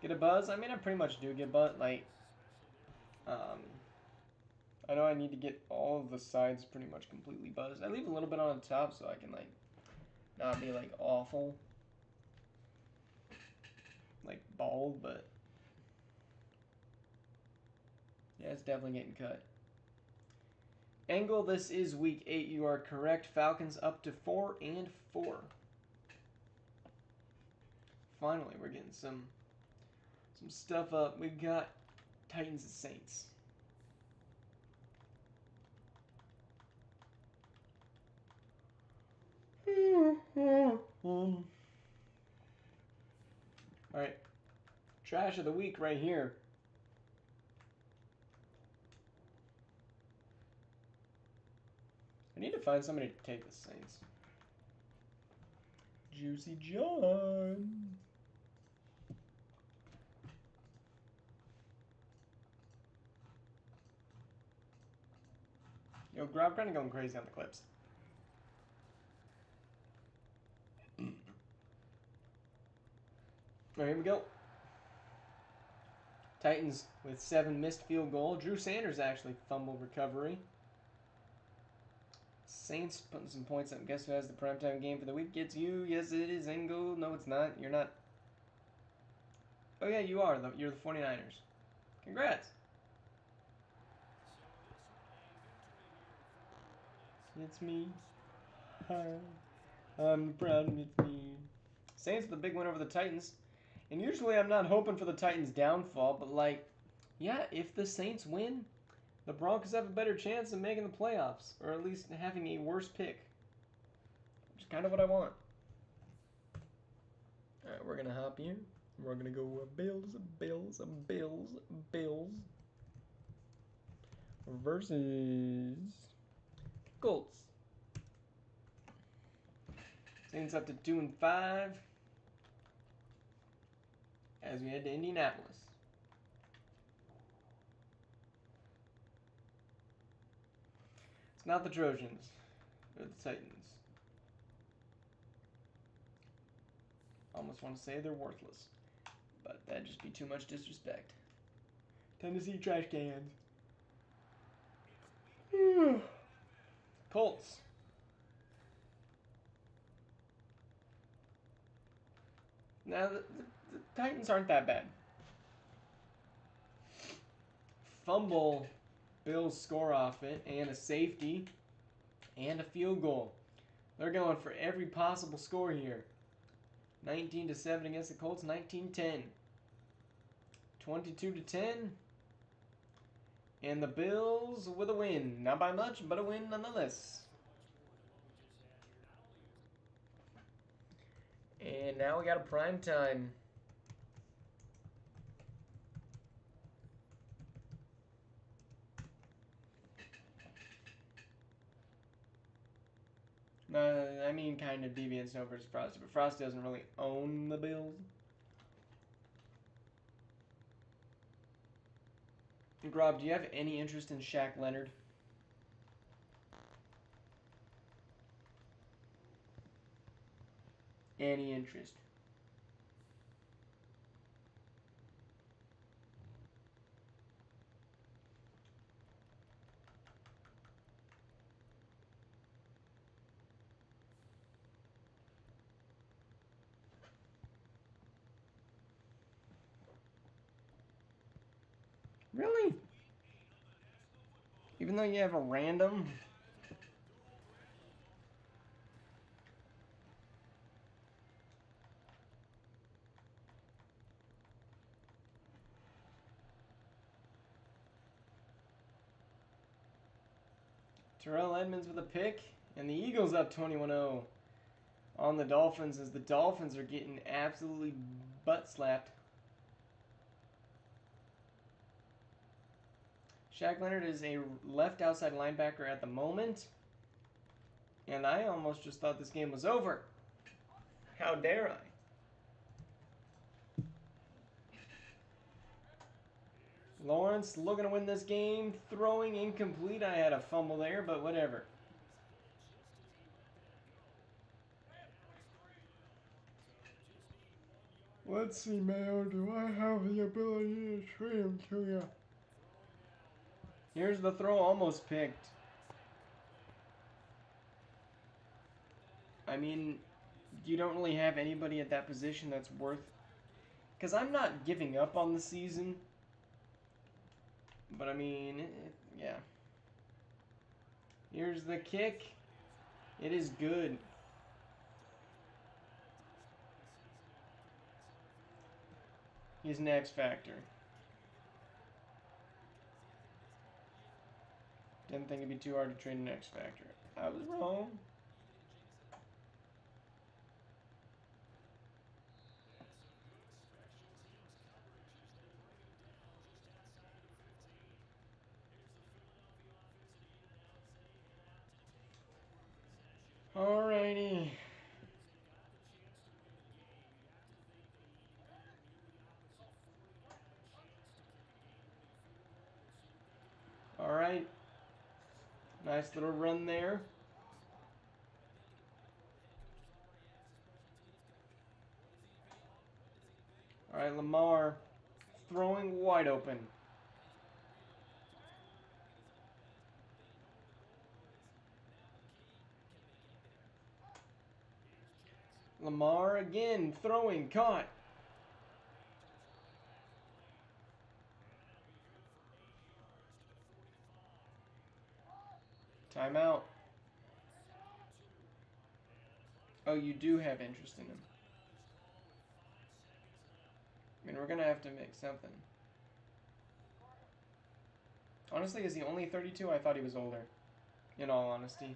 Get a buzz? I mean, I pretty much do get buzz. Like, I know I need to get all of the sides pretty much completely buzzed. I leave a little bit on the top so I can, like, not be, like, awful. Like, bald, but yeah, it's definitely getting cut. Angle, this is week 8. You are correct. Falcons up to 4-4. Finally, we're getting some stuff up. We've got Titans and Saints. Alright. Trash of the week right here. I need to find somebody to take the Saints. Juicy John. Yo, Grab kind of going crazy on the clips. Alright, here we go. Titans with 7 missed field goal. Drew Sanders actually fumble recovery. Saints putting some points up. Guess who has the primetime game for the week? It's you. Yes, it is. Engel. No, it's not. You're not. Oh, yeah, you are. You're the 49ers. Congrats. It's me. I'm proud it's me. Saints with the big win over the Titans. And usually I'm not hoping for the Titans' downfall, but, like, yeah, if the Saints win, the Broncos have a better chance of making the playoffs, or at least having a worse pick. Which is kind of what I want. Alright, we're going to hop in. We're going to go Bills versus Colts. Saints up to 2-5 as we head to Indianapolis. It's not the Trojans. They're the Titans. Almost want to say they're worthless. but that'd just be too much disrespect. Tennessee trash cans. Colts. Now, the Titans aren't that bad. Fumble. Bills score off it, and a safety, and a field goal. They're going for every possible score here. 19-7 against the Colts, 19-10. 22-10. And the Bills with a win. Not by much, but a win nonetheless. And now we got a prime time. I mean, kind of Deviant Snow versus Frosty, but Frosty doesn't really own the Bills. Grob, do you have any interest in Shaq Leonard? Any interest? Really? Even though you have a random? Terrell Edmonds with a pick, and the Eagles up 21-0 on the Dolphins as the Dolphins are getting absolutely butt slapped. Shaq Leonard is a left outside linebacker at the moment, and I almost just thought this game was over. How dare I? Lawrence looking to win this game, throwing incomplete. I had a fumble there, but whatever. Let's see, Mayo. Do I have the ability to trade him to you? Here's the throw, almost picked. I mean, you don't really have anybody at that position that's worth... Because I'm not giving up on the season. But I mean, yeah. Here's the kick. It is good. He's an X Factor. Didn't think it'd be too hard to train an X Factor. I was wrong. Alrighty. Alright. Nice little run there. Alright, Lamar throwing wide open. Lamar again throwing, caught. Timeout. Oh, you do have interest in him. I mean, we're going to have to make something. Honestly, is he only 32? I thought he was older. In all honesty.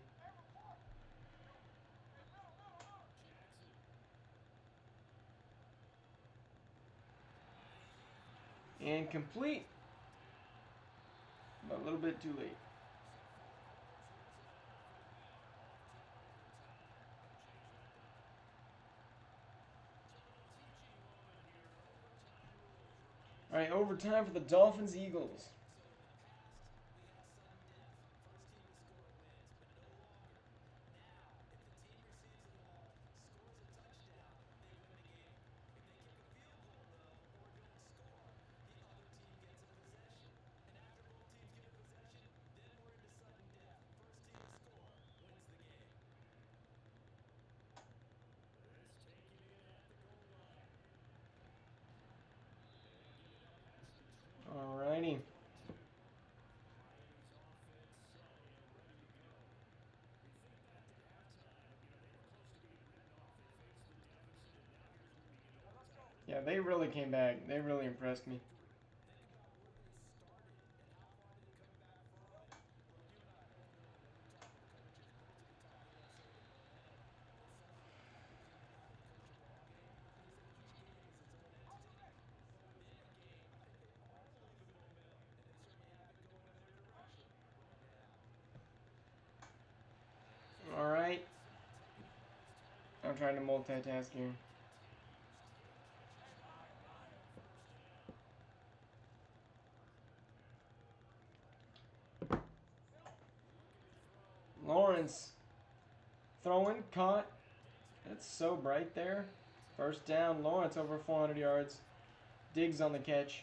And complete. But a little bit too late. Alright, overtime for the Dolphins Eagles. Yeah, they really came back. They really impressed me. All right. I'm trying to multitask here. Lawrence throwing, caught. That's so bright there. First down, Lawrence over 400 yards. Diggs on the catch.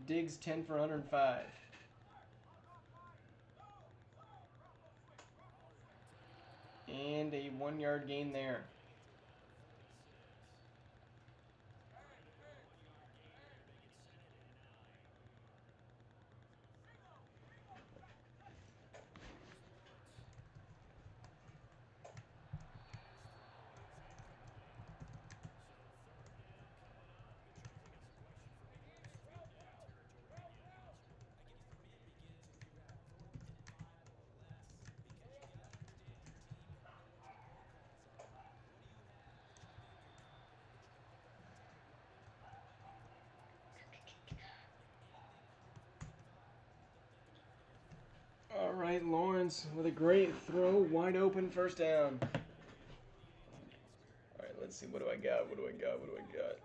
Diggs 10 for 105. And a 1 yard gain there. All right, Lawrence with a great throw, wide open, first down. All right, let's see. What do I got? What do I got? What do I got?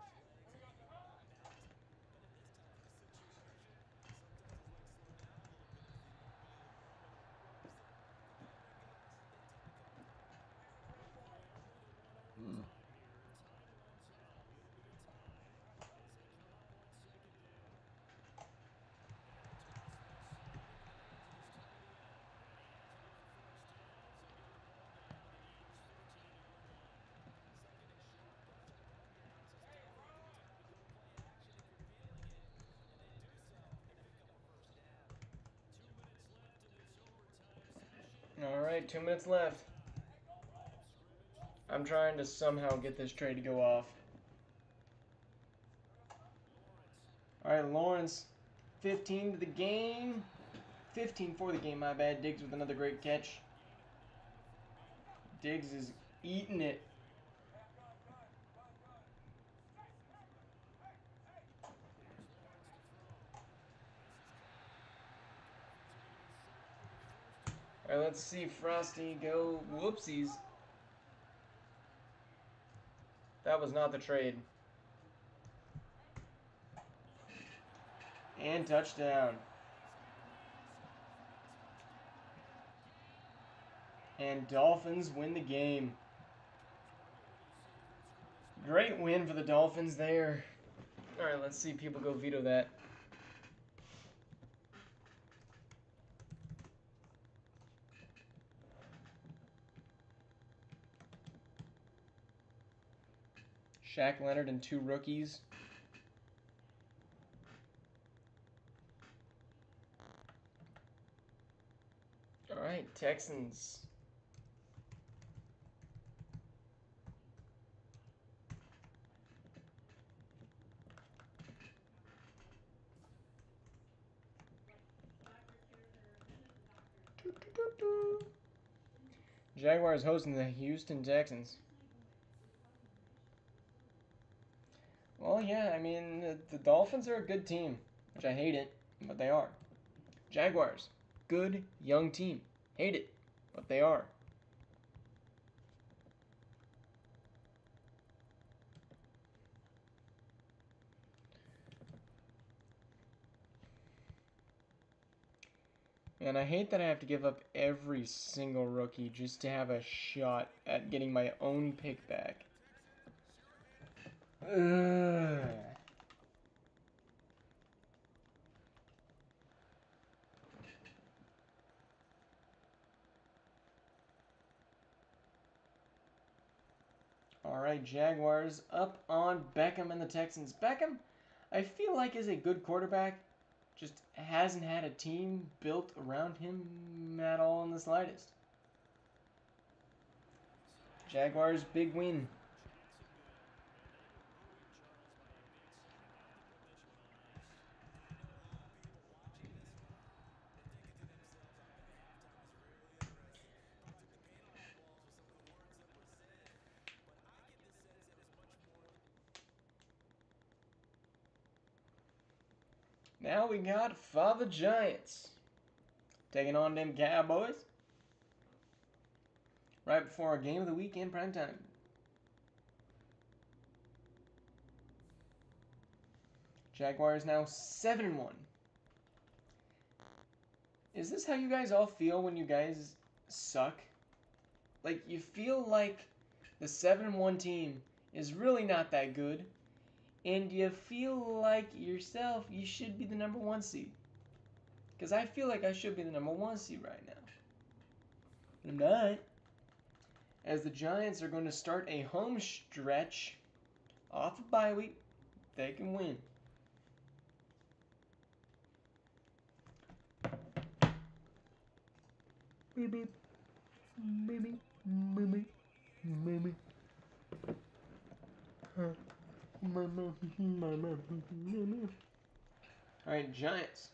All right, 2 minutes left. I'm trying to somehow get this trade to go off. All right, Lawrence, 15 to the game. 15 for the game, my bad. Diggs with another great catch. Diggs is eating it. All right, let's see Frosty go. Whoopsies. That was not the trade. And touchdown. And Dolphins win the game. Great win for the Dolphins there. All right, let's see people go veto that. Shaq Leonard and 2 rookies. All right, Texans. Jaguars hosting the Houston Texans. Well, yeah, I mean, the Dolphins are a good team, which I hate it, but they are. Jaguars, good young team. Hate it, but they are. And I hate that I have to give up every single rookie just to have a shot at getting my own pick back. Ugh. All right, Jaguars up on Beckham and the Texans. Beckham, I feel like is a good quarterback, just hasn't had a team built around him at all in the slightest. Jaguars, big win. Now we got Father Giants taking on them Cowboys right before our game of the week in prime time. Jaguars now 7-1. Is this how you guys all feel when you guys suck? Like, you feel like the 7-1 team is really not that good, and you feel like yourself you should be the number 1 seed. Because I feel like I should be the number 1 seed right now. But I'm not. As the Giants are going to start a home stretch off of bye week, they can win. Beep, beep, beep, beep. Alright, Giants.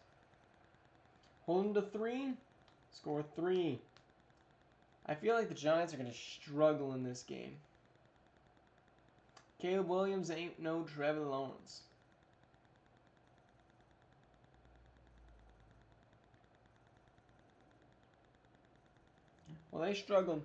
Hold them to 3. Score 3. I feel like the Giants are going to struggle in this game. Caleb Williams ain't no Trevor Lawrence. Well, they struggled.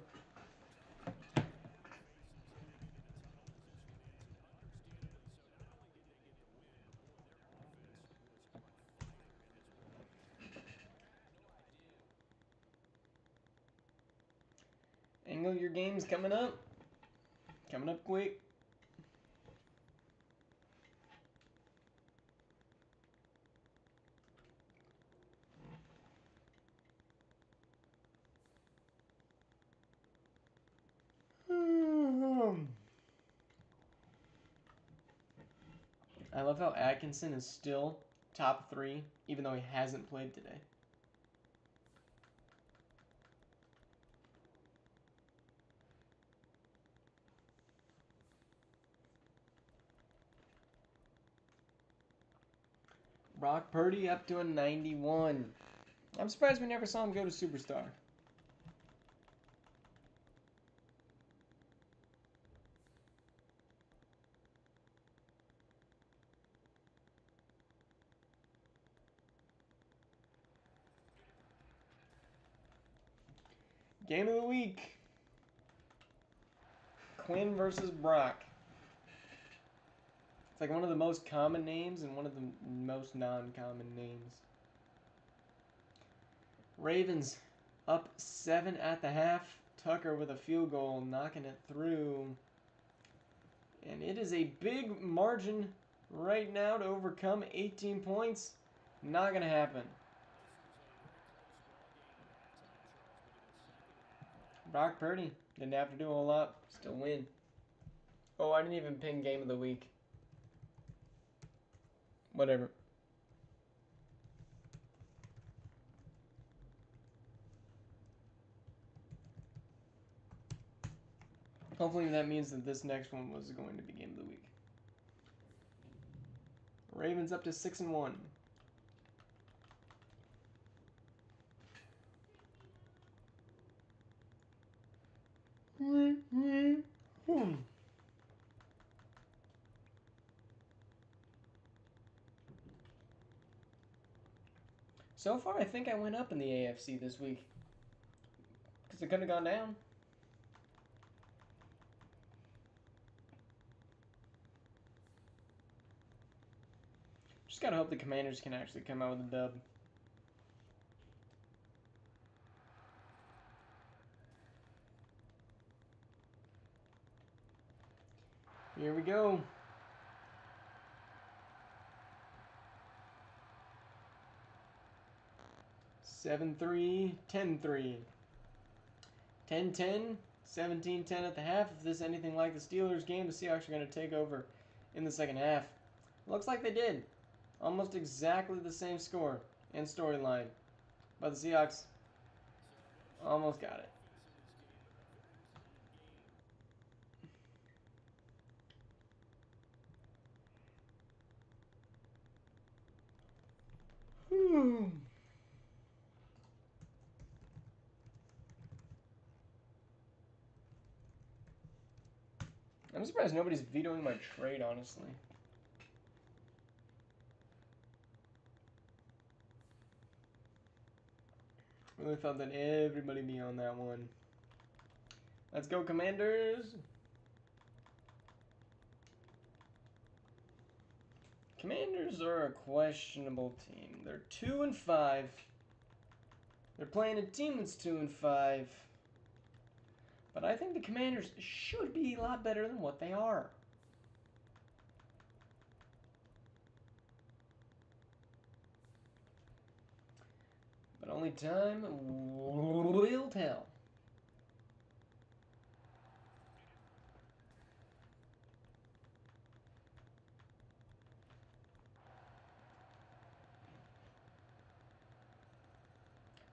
Angle, your game's coming up. Coming up quick. I love how Atkinson is still top 3, even though he hasn't played today. Brock Purdy up to a 91. I'm surprised we never saw him go to Superstar. Game of the week. Quinn versus Brock. It's like one of the most common names and one of the most non-common names. Ravens up 7 at the half. Tucker with a field goal, knocking it through. And it is a big margin right now to overcome 18 points. Not going to happen. Brock Purdy didn't have to do a whole lot. Still win. Oh, I didn't even pin game of the week. Whatever. Hopefully that means that this next one was going to be game of the week. Ravens up to 6-1. So far, I think I went up in the AFC this week. Because it could have gone down. Just gotta hope the Commanders can actually come out with a dub. Here we go. 7-3, 10-3. 10-10, 17-10 at the half. If this is anything like the Steelers game, the Seahawks are going to take over in the second half. Looks like they did. Almost exactly the same score and storyline. But the Seahawks almost got it. I'm surprised nobody's vetoing my trade, honestly. Really thought that everybody be on that one. Let's go, Commanders! Commanders are a questionable team. They're 2-5. They're playing a team that's 2-5. But I think the Commanders should be a lot better than what they are. But only time will tell.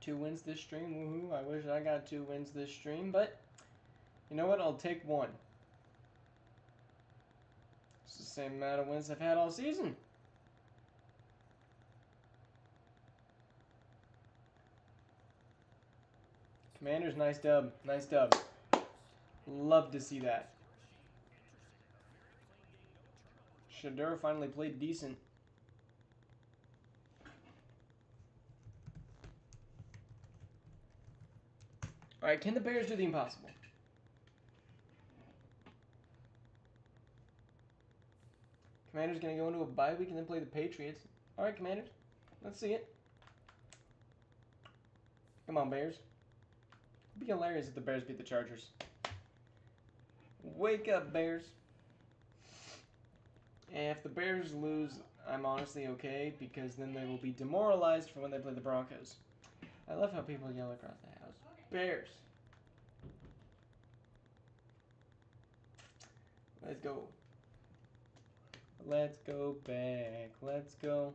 Two wins this stream, woohoo. I wish I got 2 wins this stream, but you know what? I'll take 1. It's the same amount of wins I've had all season. Commanders, nice dub. Nice dub. Love to see that. Shadur finally played decent. Alright, can the Bears do the impossible? Commanders going to go into a bye week and then play the Patriots. Alright, Commanders. Let's see it. Come on, Bears. It'd be hilarious if the Bears beat the Chargers. Wake up, Bears. And if the Bears lose, I'm honestly okay, because then they will be demoralized for when they play the Broncos. I love how people yell across the house. Bears. Let's go. Let's go back. Let's go.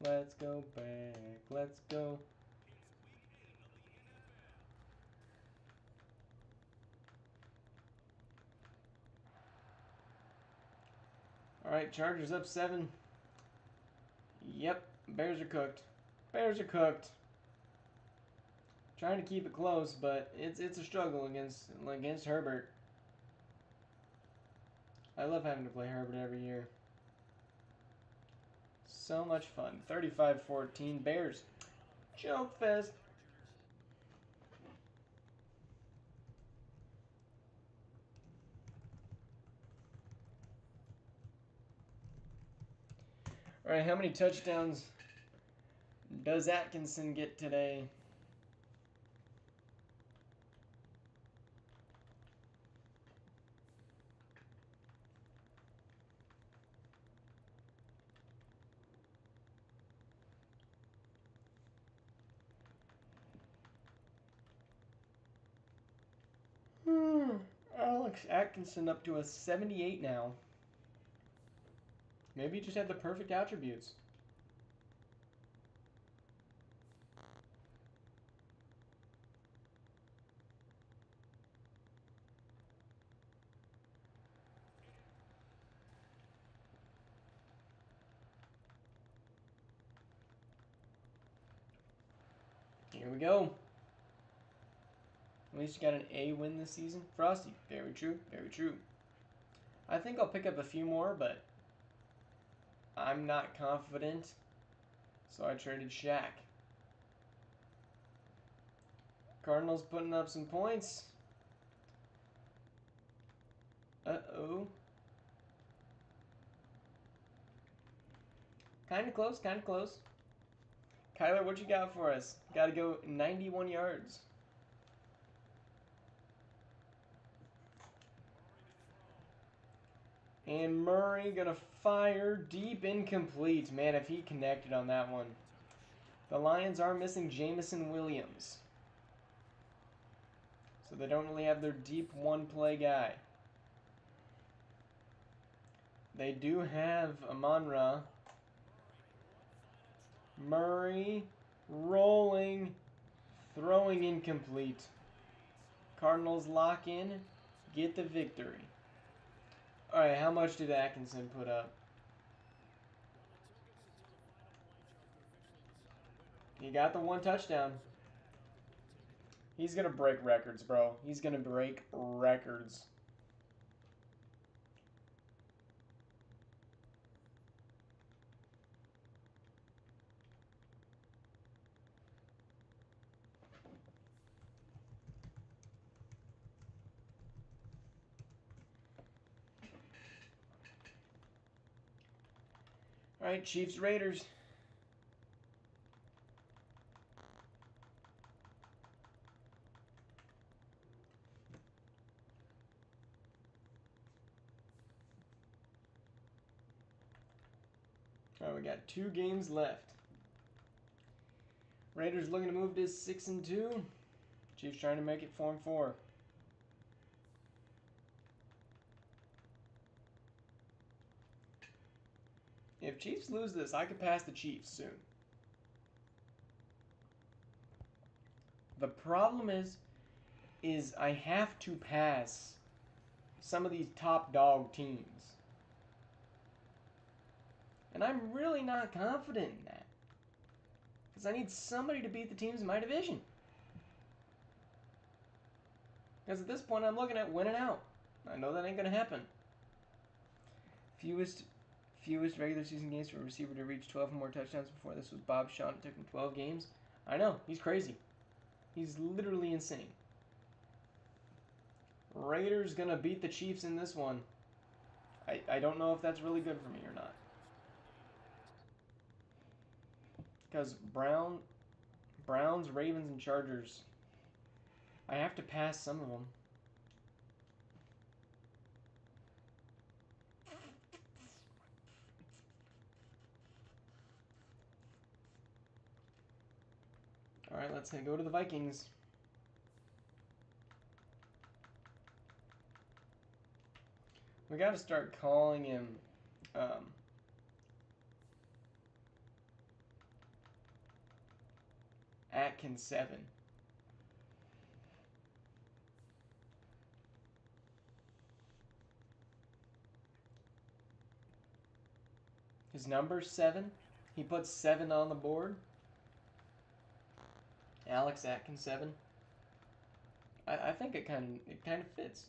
Let's go back. Let's go. Alright, Chargers up 7. Yep, Bears are cooked. Bears are cooked. Trying to keep it close, but it's a struggle against Herbert. I love having to play Herbert every year. So much fun. 35-14, Bears. Choke fest. Alright, how many touchdowns does Atkinson get today? Alex Atkinson up to a 78 now. Maybe he just had the perfect attributes. Here we go. At least you got an A win this season. Frosty. Very true. Very true. I think I'll pick up a few more, but I'm not confident. So I traded Shaq. Cardinals putting up some points. Uh-oh. Kind of close, kind of close. Kyler, what you got for us? Got to go 91 yards. And Murray gonna fire deep, incomplete. Man, if he connected on that one. The Lions are missing Jamison Williams. So they don't really have their deep one-play guy. They do have Amon-Ra. Murray rolling, throwing incomplete. Cardinals lock in, get the victory. Alright, how much did Atkinson put up? He got the 1 touchdown. He's going to break records, bro. He's going to break records. All right, Chiefs, Raiders. All right, we got 2 games left. Raiders looking to move to 6-2. Chiefs trying to make it 4-4. If Chiefs lose this, I could pass the Chiefs soon. The problem is I have to pass some of these top dog teams. And I'm really not confident in that. Because I need somebody to beat the teams in my division. Because at this point, I'm looking at winning out. I know that ain't going to happen. Fewest regular season games for a receiver to reach 12 or more touchdowns before this was Bob Shaw. It took him 12 games. I know. He's crazy. He's literally insane. Raiders going to beat the Chiefs in this one. I don't know if that's really good for me or not. Because Browns, Ravens, and Chargers, I have to pass some of them. All right, let's go to the Vikings. We got to start calling him Atkins 7. His number's 7. He puts 7 on the board. Alex Atkins 7. I think it kind of fits.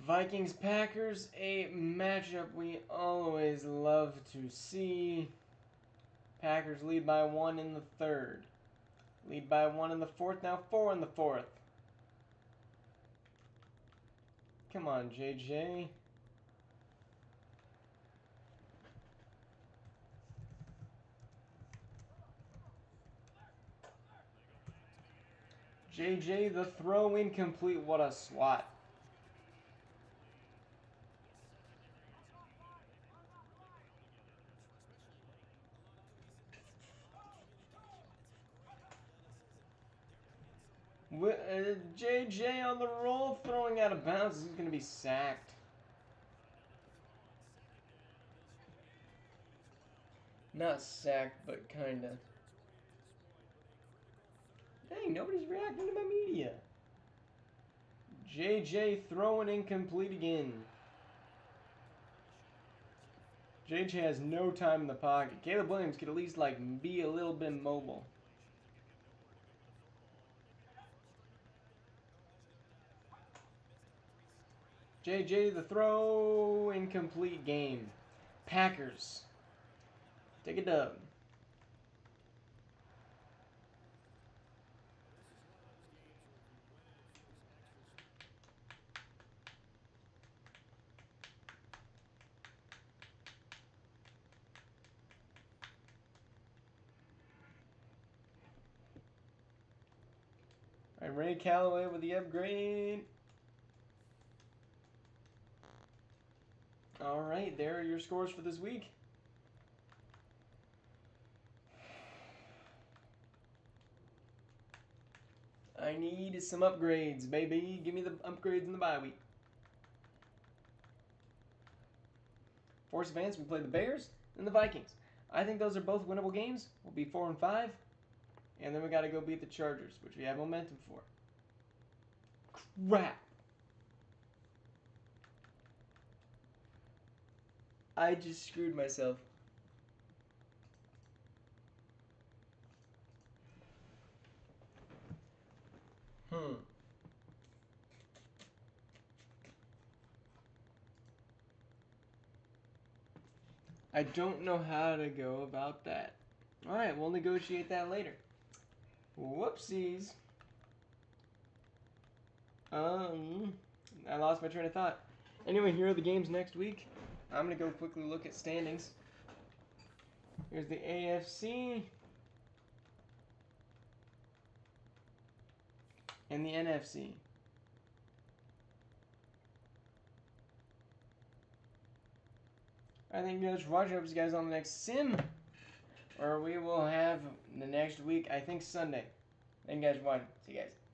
Vikings Packers, a matchup we always love to see. Packers lead by 1 in the 3rd. Lead by 1 in the 4th. Now 4 in the 4th. Come on, JJ. JJ, the throw incomplete. What a swat. JJ on the roll, throwing out of bounds. He's going to be sacked. Not sacked, but kind of. Dang, nobody's reacting to my media. JJ throwing incomplete again. JJ has no time in the pocket. Caleb Williams could at least be a little bit mobile. JJ the throw, incomplete game. Packers take a dub. All right, Ray Callaway with the upgrade. All right, there are your scores for this week. I need some upgrades, baby. Give me the upgrades in the bye week. Force advance, we play the Bears and the Vikings. I think those are both winnable games. We'll be 4-5. And then we got to go beat the Chargers, which we have momentum for. Crap. I just screwed myself. I don't know how to go about that. Alright, we'll negotiate that later. Whoopsies. I lost my train of thought. Anyway, here are the games next week. I'm going to go quickly look at standings. Here's the AFC and the NFC. I thank you guys for watching. I hope to see you guys on the next sim. Or we will have the next week, I think Sunday. Thank you guys for watching. See you guys.